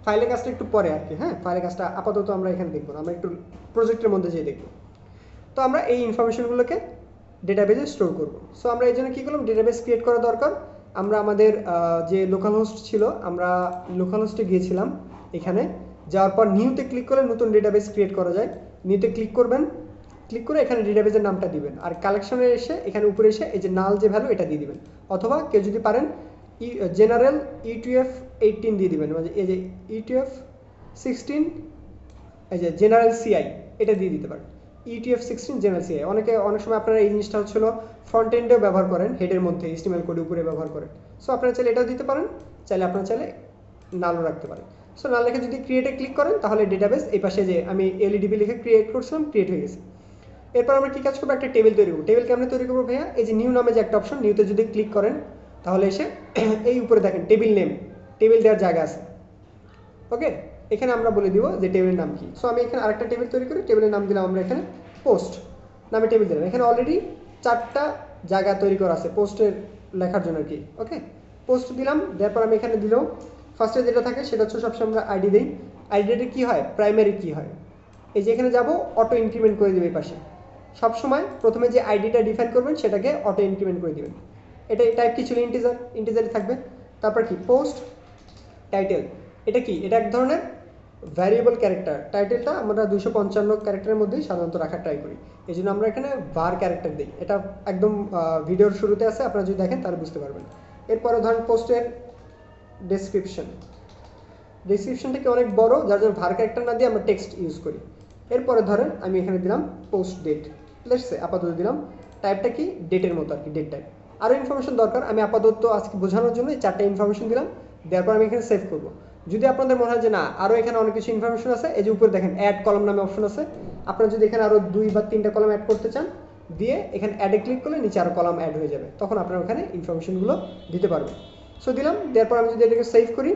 ফাইলের কাজটা একটু পরে আর কি, হ্যাঁ। ফাইলের কাজটা আপাতত আমরা এখানে দেখবো না, আমরা একটু প্রজেক্টের মধ্যে যেয়ে দেখবো। তো আমরা এই ইনফরমেশনগুলোকে ডেটাবেজে স্টোর করব। সো আমরা এই জন্য কী করলাম, ডেটাবেস ক্রিয়েট করা দরকার। আমরা আমাদের যে লোকাল হোস্ট ছিল, আমরা লোকাল হোস্টে গিয়েছিলাম। এখানে যাওয়ার পর নিউতে ক্লিক করলে নতুন ডেটাবেস ক্রিয়েট করা যায়। নিউতে ক্লিক করবেন, ক্লিক করে এখানে ডেটাবেসের নামটা দিবেন, আর কালেকশনে এসে এখানে উপরে এসে এই যে নাল যে ভ্যালু এটা দিয়ে দিবেন, অথবা কেউ যদি পারেন জেনারেল ইটিএফ 18 দিয়ে দিবেন, মানে এই যে ইটিএফ 16, এই যে জেনারেল সিআই এটা দিয়ে দিতে পারেন। ETF 16 general CI. অনেক সময় আপনারা এই জিনিসটা হচ্ছিল ফ্রন্ট এন্ডেও ব্যবহার করেন, হেডের মধ্যে HTML কোডের উপরে ব্যবহার করেন। সো আপনারা চাইলে এটাও দিতে পারেন, চাইলে আপনারা চাইলে নালও রাখতে পারেন। সো নাল রেখে যদি ক্রিয়েটে ক্লিক করেন তাহলে ডেটাবেস এই পাশে যে আমি এলইডিবি লিখে ক্রিয়েট করছিলাম, ক্রিয়েট হয়ে গেছে। এরপর আমরা কী কাজ করবো, একটা টেবিল তৈরি করবো। টেবিল কেমন তৈরি করবো ভাইয়া? এই যে নিউ নামে যে একটা অপশন, নিউতে যদি ক্লিক করেন তাহলে এসে এই উপরে দেখেন টেবিল নেম, টেবিল দেওয়ার জায়গা আছে। ওকে, এখানে আমরা বলে দিব যে টেবিলের নাম কি। সো আমি এখানে আরেকটা টেবিল তৈরি করি, টেবিলের নাম দিলাম আমরা এখানে পোস্ট নামে টেবিল দিলাম। এখানে অলরেডি 4টা জায়গা তৈরি করা আছে পোস্টের লেখার জন্য আর কি। ওকে, পোস্ট দিলাম, দেওয়ার পর আমি এখানে দিলাম ফার্স্টে যেটা থাকে সেটা হচ্ছে সবসময় আমরা আইডি দিই। আইডিটা কী হয়, প্রাইমারি কী হয়, এই যে এখানে যাব অটো ইনক্রিমেন্ট করে দেবে এই পাশে। সবসময় প্রথমে যে আইডিটা ডিফাইন করবেন সেটাকে অটো ইনক্রিমেন্ট করে দেবেন। এটা টাইপ কি ছিল, ইন্টিজারই থাকবে। তারপর কি, পোস্ট টাইটেল, এটা কি, এটা এক ধরনের ভ্যারিয়েবল ক্যারেক্টার। টাইটেলটা আমরা 255 ক্যারেক্টারের মধ্যেই সাধারণত রাখার ট্রাই করি, এই জন্য আমরা এখানে var ক্যারেক্টার দিই। এটা একদম ভিডিওর শুরুতে আছে, আপনারা যদি দেখেন তাহলে বুঝতে পারবেন। এরপরে ধরেন পোস্টের ডেসক্রিপশনটা কি অনেক বড়, যার জন্য var ক্যারেক্টার না দিয়ে আমরা টেক্সট ইউজ করি। এরপরে ধরেন আমি এখানে দিলাম পোস্ট ডেট, লেটস সে আপাতত দিলাম। টাইপটা কি, ডেটের মতো আর কি, ডেট টাইপ। আরও ইনফরমেশন দরকার, আমি আপাতত আজকে বোঝানোর জন্য এই 4টা ইনফরমেশন দিলাম। দেওয়ার পর আমি এখানে সেভ করবো। যদি আপনাদের মনে হয় যে না আরও এখানে অনেক কিছু ইনফরমেশন আছে, এই যে উপরে দেখেন অ্যাড কলাম নামে অপশন আছে, আপনারা যদি এখানে আরও 2 বা 3টা কলাম অ্যাড করতে চান, দিয়ে এখানে অ্যাডে ক্লিক করলে নিচে আরও কলাম অ্যাড হয়ে যাবে, তখন আপনারা ওখানে ইনফরমেশনগুলো দিতে পারবেন। সো দিলাম, দেওয়ার পর আমি যদি এটাকে সেভ করি,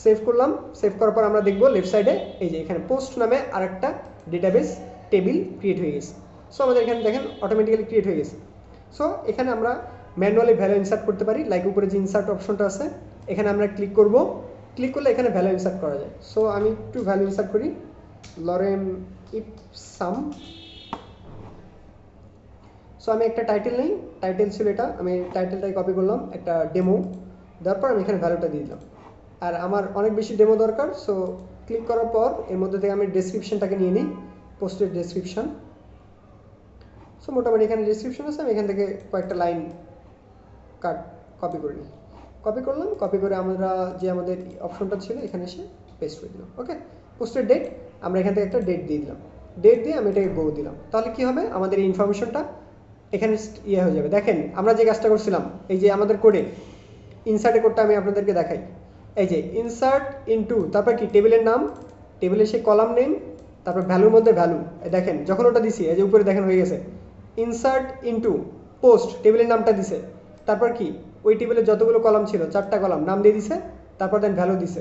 সেভ করলাম। সেভ করার পর আমরা দেখবো লেফট সাইডে এই যে এখানে পোস্ট নামে আরেকটা ডেটাবেস টেবিল ক্রিয়েট হয়ে গেছে। সো আমাদের এখানে দেখেন অটোমেটিক্যালি ক্রিয়েট হয়ে গেছে। সো এখানে আমরা ম্যানুয়ালি ভ্যালু ইনসার্ট করতে পারি, লাইক উপরে যে ইনসার্ট অপশনটা আছে এখানে আমরা ক্লিক করব, ক্লিক করলে এখানে ভ্যালু ইনসার্ট করা যায়। সো আমি একটু ভ্যালু ইনসার্ট করি, লরেম ইপসাম। সো আমি একটা টাইটেল নেই, টাইটেল ছিল এটা, আমি টাইটেলটাই কপি করলাম, একটা ডেমো। দেওয়ার পর আমি এখানে ভ্যালুটা দিয়ে দিলাম। আর আমার অনেক বেশি ডেমো দরকার, সো ক্লিক করার পর এর মধ্যে থেকে আমি ডেসক্রিপশনটাকে নিয়ে নিই, পোস্টের ডেসক্রিপশন। সো মোটামুটি এখানে ডেসক্রিপশন আছে, আমি এখান থেকে কয়েকটা লাইন কপি করে নিই। কপি করলাম, কপি করে আমরা যে আমাদের অপশনটা ছিল এখানে এসে পেস্ট করে দিলাম। ওকে, পোস্টের ডেট, আমরা এখান থেকে একটা ডেট দিয়ে দিলাম। ডেট দিয়ে আমি এটাকে গো দিলাম। তাহলে কি হবে, আমাদের এই ইনফরমেশনটা এখানে ইয়ে হয়ে যাবে। দেখেন আমরা যে কাজটা করছিলাম, এই যে আমাদের কোডে ইনসার্টের কোডটা আমি আপনাদেরকে দেখাই। এই যে ইনসার্ট ইনটু, তারপর কি, টেবিলের নাম, টেবিলের সেই কলাম নেম, তারপর ভ্যালুর মধ্যে ভ্যালু। দেখেন যখন ওটা দিছি, এই যে উপরে দেখেন হয়ে গেছে ইনসার্ট ইনটু পোস্ট, টেবিলের নামটা দিছে। তারপর কি, ওই টেবিলে যতগুলো কলাম ছিল 4টা কলাম নাম দিয়ে দিছে, তারপর দেন ভ্যালু দিছে।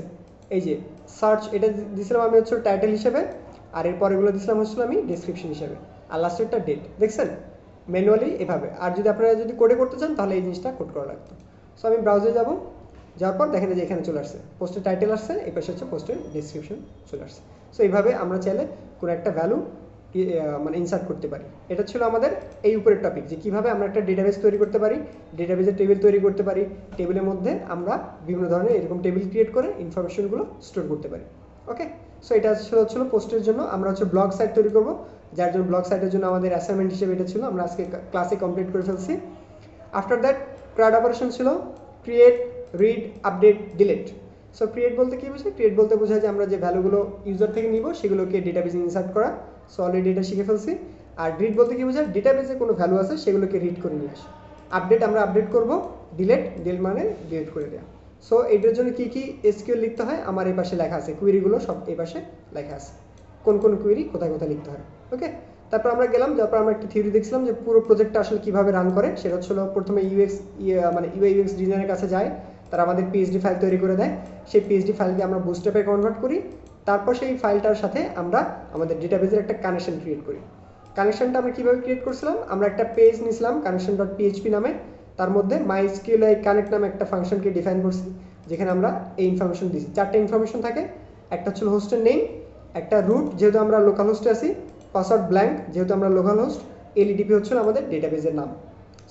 এই যে সার্চ, এটা দিছিলাম আমি হচ্ছে টাইটেল হিসেবে, আর এরপর এগুলো দিছিলাম হচ্ছিল আমি ডেসক্রিপশন হিসেবে, আর লাস্টেরটা ডেট। দেখছেন ম্যানুয়ালি এভাবে। আর যদি আপনারা যদি কোডে করতে চান তাহলে এই জিনিসটা কোড করা লাগতো। সো আমি ব্রাউজারে যাব, যাওয়ার পর দেখেন যে এখানে চলে আসছে পোস্টের টাইটেল আসছে, এই পাশে হচ্ছে পোস্টের ডেসক্রিপশন চলে আসছে। সো এইভাবে আমরা চাইলে কোনো একটা ভ্যালু মানে ইনসার্ট করতে পারি। এটা ছিল আমাদের এই উপরের টপিক, যে কীভাবে আমরা একটা ডেটাবেস তৈরি করতে পারি, ডেটাবেসের টেবিল তৈরি করতে পারি, টেবিলের মধ্যে আমরা বিভিন্ন ধরনের এরকম টেবিল ক্রিয়েট করে ইনফরমেশনগুলো স্টোর করতে পারি। ওকে, সো এটা ছিল পোস্টের জন্য। আমরা হচ্ছে ব্লগ সাইট তৈরি করব, যার জন্য ব্লগ সাইটের জন্য আমাদের অ্যাসাইনমেন্ট হিসেবে এটা ছিল, আমরা আজকে ক্লাসে কমপ্লিট করে ফেলছি। আফটার দ্যাট ক্রাড অপারেশন ছিল create, read, update, delete. So create বলতে কী বোঝায়, ক্রিয়েট বলতে বোঝায় যে আমরা যে ভ্যালুগুলো ইউজার থেকে নিব সেগুলোকে ডেটাবেসে ইনসার্ট করা। সো অলরেডি এটা শিখে ফেলছি। আর রিড বলতে কি বোঝায়, ডেটাবেজে কোনো ভ্যালু আছে সেগুলোকে রিড করে নিয়ে আসে। আপডেট আমরা আপডেট করব, ডিলেট মানে ডিলিট করে দেওয়া। সো এটার জন্য কি কি এসকিউএল লিখতে হয় আমার এই পাশে লেখা আছে, কুইরিগুলো সব এই পাশে লেখা আছে, কোন কোন কুইরি কোথায় কোথায় লিখতে হয়। ওকে, তারপর আমরা গেলাম, তারপর আমরা একটা থিওরি দেখছিলাম যে পুরো প্রজেক্টটা আসলে কিভাবে রান করে। সেটা হচ্ছিল প্রথমে ইউএক্স মানে ইউআই ইউএক্স ডিজাইনের কাছে যায়, তারা আমাদের পিএইচডি ফাইল তৈরি করে দেয়, সেই পিএইচডি ফাইলকে আমরা বুটস্ট্র্যাপে কনভার্ট করি, তারপর সেই ফাইলটার সাথে আমরা আমাদের ডেটাবেজের একটা কানেকশন ক্রিয়েট করি। কানেকশনটা আমরা কীভাবে ক্রিয়েট করছিলাম, আমরা একটা পেজ নিয়েছিলাম কানেকশন ডট পিএইচপি নামে, তার মধ্যে মাইস্কিউএলআই কানেক্ট নামে একটা ফাংশনকে ডিফাইন করছি, যেখানে আমরা এই ইনফরমেশন দিয়েছি। 4টা ইনফরমেশন থাকে, একটা হচ্ছে হোস্টের নেম, একটা রুট যেহেতু আমরা লোকাল হোস্টে আছি, পাসওয়ার্ড ব্ল্যাঙ্ক যেহেতু আমরা লোকাল হোস্ট, এলইডিপি হচ্ছে আমাদের ডেটাবেজের নাম।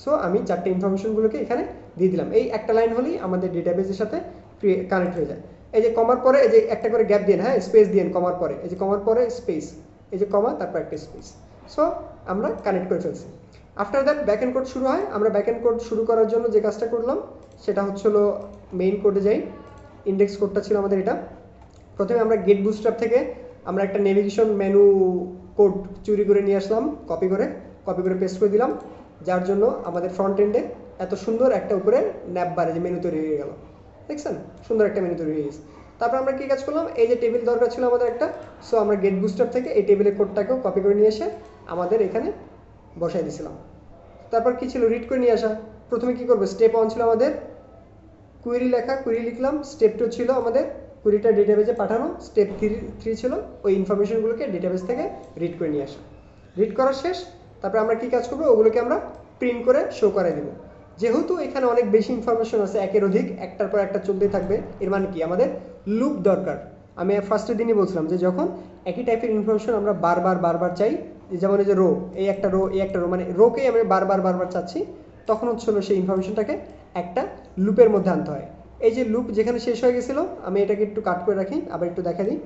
সো আমি 4টে ইনফরমেশনগুলোকে এখানে দিয়ে দিলাম। এই একটা লাইন হলেই আমাদের ডেটাবেজের সাথে কানেক্ট হয়ে যায়। এই যে কমার পরে এই যে একটা করে গ্যাপ দিন, হ্যাঁ স্পেস দিন কমার পরে, এই যে কমার পরে স্পেস, এই যে কমা তারপর একটা স্পেস। সো আমরা কানেক্ট করে ফেলছি। After that back end code শুরু হয়। আমরা ব্যাক এন্ড কোড শুরু করার জন্য যে কাজটা করলাম সেটা হচ্ছিলো মেইন কোডে যাই, ইন্ডেক্স কোডটা ছিল আমাদের এটা। প্রথমে আমরা গেট বুটস্ট্র্যাপ থেকে আমরা একটা নেভিগেশন মেনু কোড চুরি করে নিয়ে আসলাম, কপি করে পেস্ট করে দিলাম, যার জন্য আমাদের ফ্রন্ট এন্ডে এত সুন্দর একটা উপরে ন্যাপ বারে যে মেনু তৈরি হয়ে গেল। দেখছেন, সুন্দর একটা মেনু তৈরি হয়ে গেছে। তারপর আমরা কী কাজ করলাম, এই যে টেবিল দরকার ছিল আমাদের একটা, সো আমরা গেট বুটস্ট্র্যাপ থেকে এই টেবিলের কোডটাকেও কপি করে নিয়ে এসে আমাদের এখানে বসাই দিয়েছিলাম। তারপর কি ছিল, রিড করে নিয়ে আসা। প্রথমে কি করবো, স্টেপ 1 ছিল আমাদের কুইরি লেখা, কুইরি লিখলাম। স্টেপ 2 ছিল আমাদের কুইরিটা ডেটাবেজে পাঠানো। স্টেপ 3 ছিল ওই ইনফরমেশনগুলোকে ডেটাবেজ থেকে রিড করে নিয়ে আসা। রিড করা শেষ, তারপর আমরা কি কাজ করবো, ওগুলোকে আমরা প্রিন্ট করে শো করে দেবো। যেহেতু এখানে অনেক বেশি ইনফরমেশন আছে, একের অধিক, একটার পর একটা চলতেই থাকবে, এর মানে কি আমাদের লুপ দরকার। আমি ফার্স্টের দিনই বলছিলাম যে যখন একই টাইপের ইনফরমেশন আমরা বারবার চাই, যেমন এই যে রো, এই একটা রো মানে রোকেই আমি বারবার চাচ্ছি, তখন হচ্ছিল সেই ইনফরমেশনটাকে একটা লুপের মধ্যে আনতে হয়। এই যে লুপ যেখানে শেষ হয়ে গেছিলো, আমি এটাকে একটু কাট করে রাখি, আবার একটু দেখা দিই।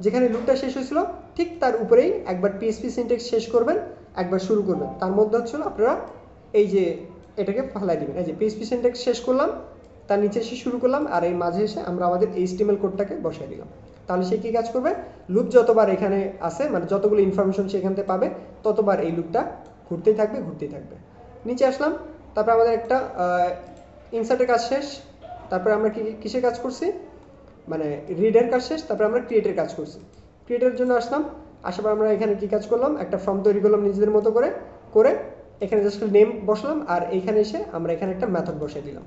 যেখানে লুপটা শেষ হয়েছিল ঠিক তার উপরেই একবার পিএইচপি সিনট্যাক্স শেষ করবেন, একবার শুরু করবেন। তার মধ্যে হচ্ছিল আপনারা এই যে এটাকে ফালাই দিবেন, এই যে পিএইচপি সিনট্যাক্স শেষ করলাম, তার নিচে এসে শুরু করলাম, আর এই মাঝে এসে আমরা আমাদের এইচটিএমএল কোডটাকে বসাই দিলাম। তাহলে সে কী কাজ করবে, লুপ যতবার এখানে আসে মানে যতগুলো ইনফরমেশন সে এখান থেকে পাবে, ততবার এই লুপটা ঘুরতেই থাকবে। নিচে আসলাম, তারপর আমাদের একটা ইনসার্টের কাজ শেষ। তারপরে আমরা কিসের কাজ করছি, মানে রিডের কাজ শেষ। তারপরে আমরা ক্রিয়েটের কাজ করছি। ক্রিয়েটের জন্য আসলাম, আসার পর আমরা এখানে কি কাজ করলাম, একটা ফর্ম তৈরি করলাম নিজেদের মতো করে এখানে জাস্ট নেম বসলাম, আর এইখানে এসে আমরা এখানে একটা মেথড বসাই দিলাম।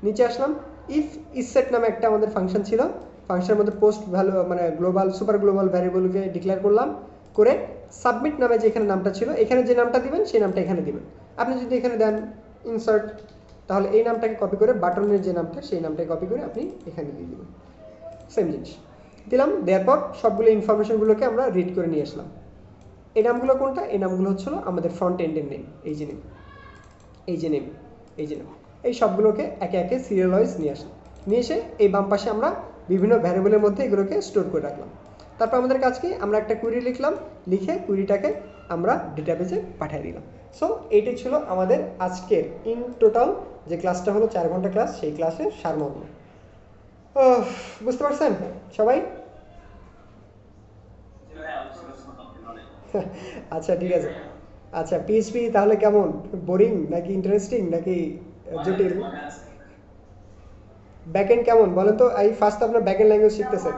নিচে আসলাম, ইফ ইসসেট নামে একটা আমাদের ফাংশন ছিল, ফাংশনের মধ্যে পোস্ট ভ্যালু মানে সুপার গ্লোবাল ভ্যারিয়েবলকে ডিক্লেয়ার করলাম, করে সাবমিট নামে যে এখানে নামটা ছিল, এখানে যে নামটা দিবেন সেই নামটা এখানে দিবেন। আপনি যদি এখানে দেন ইনসার্ট, তাহলে এই নামটাকে কপি করে বাটনের যে নামটা সেই নামটাকে কপি করে আপনি এখানে দিয়ে দেবেন। সেম জিনিস দিলাম, দেওয়ার পর সবগুলো ইনফরমেশনগুলোকে আমরা রিড করে নিয়ে আসলাম। এই নামগুলো কোনটা, এই নামগুলো হচ্ছিল আমাদের ফ্রন্ট এন্ডের নেম, এই যে নেম, এই সবগুলোকে একে একে সিরিয়াল ওয়াইজ নিয়ে আসলাম। নিয়ে এসে এই বাম পাশে আমরা বিভিন্ন ভ্যারিয়েবলের মধ্যে এগুলোকে স্টোর করে রাখলাম। তারপর আমাদের কাজ কি, আমরা একটা কুইরি লিখলাম, লিখে কুইরিটাকে আমরা ডেটাবেজে পাঠিয়ে দিলাম। সো এইটাই ছিল আমাদের আজকের ইন টোটাল যে ক্লাসটা হলো 4 ঘন্টা ক্লাস, সেই ক্লাসের সারমর্ম। বুঝতে পারছেন সবাই? আচ্ছা ঠিক আছে। আচ্ছা পিএইচপি তাহলে কেমন, বোরিং নাকি ইন্টারেস্টিং নাকি জটিল? ব্যাকএন্ড কেমন বলেন তো? এই ফার্স্ট আপনার ব্যাকএন্ড ল্যাঙ্গুয়েজ শিখতেছেন।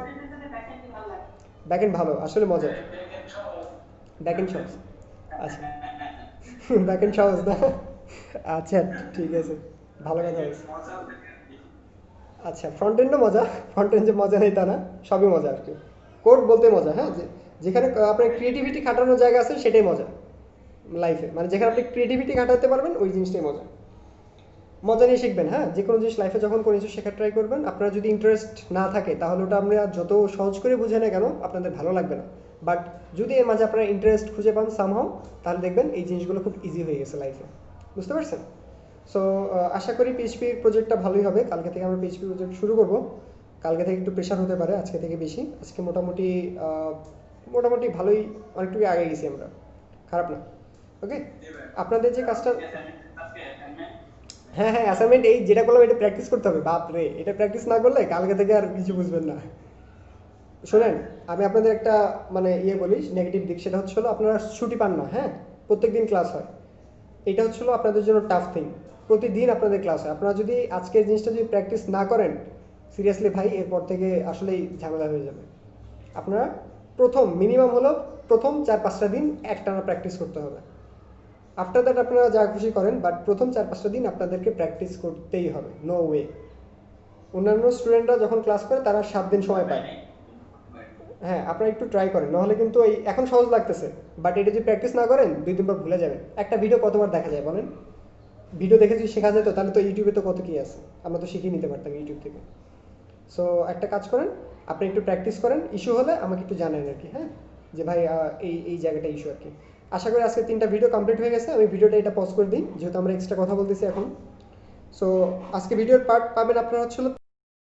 ব্যাকএন্ড ভালো, আসলে মজা। ব্যাকএন্ড সহজ, আচ্ছা ব্যাকএন্ড সহজ না? আচ্ছা ঠিক আছে, ভালো কথা বলছি। আচ্ছা ফ্রন্ট এন্ডও মজা, ফ্রন্ট এন্ড যে মজা নেই তা না, সবই মজা আর কি। কোড বলতে মজা, হ্যাঁ, যেখানে আপনার ক্রিয়েটিভিটি খাটানোর জায়গা আছে সেটাই মজা লাইফে, মানে যেখানে আপনি ক্রিয়েটিভিটি খাটাতে পারবেন ওই জিনিসটাই মজা নিয়ে শিখবেন। হ্যাঁ, যে কোনো জিনিস লাইফে যখন কোনো কিছু শেখার ট্রাই করবেন, আপনার যদি ইন্টারেস্ট না থাকে তাহলে ওটা আমরা যত সহজ করে বুঝে না কেন আপনাদের ভালো লাগবে না। বাট যদি এর মাঝে আপনারা ইন্টারেস্ট খুঁজে পান সামহাও, তাহলে দেখবেন এই জিনিসগুলো খুব ইজি হয়ে গেছে লাইফে। বুঝতে পারছেন? সো আশা করি পিএইচপির প্রজেক্টটা ভালোই হবে। কালকে থেকে আমরা পিএইচপি প্রজেক্ট শুরু করব। কালকে থেকে একটু প্রেশার হতে পারে, আজকে থেকে বেশি। আজকে মোটামুটি ভালোই, অনেকটুকু আগে গেছি আমরা, খারাপ না। ওকে, আপনাদের যে কাজটা, হ্যাঁ অ্যাসাইনমেন্ট এই যেটা করলাম এটা প্র্যাকটিস করতে হবে। বাপ রে, এটা প্র্যাকটিস না করলে কালকে থেকে আর কিছু বুঝবেন না। শোনেন, আমি আপনাদের একটা মানে বলি নেগেটিভ দিক, সেটা হচ্ছে আপনারা ছুটি পান না। হ্যাঁ, প্রত্যেকদিন ক্লাস হয়। এটা হচ্ছিল আপনাদের জন্য টাফ থিং, প্রতিদিন আপনাদের ক্লাস হয়। আপনারা যদি আজকের জিনিসটা যদি প্র্যাকটিস না করেন, সিরিয়াসলি ভাই এরপর থেকে আসলেই ঝামেলা হয়ে যাবে। আপনারা মিনিমাম হলো প্রথম 4-5টা দিন একটানা প্র্যাকটিস করতে হবে। আফটার দ্যাট আপনারা যা খুশি করেন, বাট প্রথম 4-5টা দিন আপনাদেরকে প্র্যাকটিস করতেই হবে, নো ওয়ে। অন্যান্য স্টুডেন্টরা যখন ক্লাস করে তারা 7 দিন সময় পায়। হ্যাঁ, আপনারা একটু ট্রাই করেন, নাহলে কিন্তু এই এখন সহজ লাগতেছে, বাট এটা যদি প্র্যাকটিস না করেন 2 দিন পর ভুলে যাবেন। একটা ভিডিও কতবার দেখা যায় বলেন? ভিডিও দেখে যদি শেখা যেত তাহলে তো ইউটিউবে তো কত কি আছে, আমরা তো শিখিয়ে নিতে পারতাম ইউটিউব থেকে। সো একটা কাজ করেন, আপনি একটু প্র্যাকটিস করেন, ইস্যু হলে আমাকে একটু জানান আর কি, হ্যাঁ, যে ভাই এই জায়গাটা ইস্যু আর কি। আশা করি আজকে 3টা ভিডিও কমপ্লিট হয়ে গেছে। আমি ভিডিওটা এটা পজ করে দিই, যেহেতু আমরা এক্সট্রা কথা বলতেছি এখন। সো আজকে ভিডিওর পার্ট পাবেন আপনারা হচ্ছিল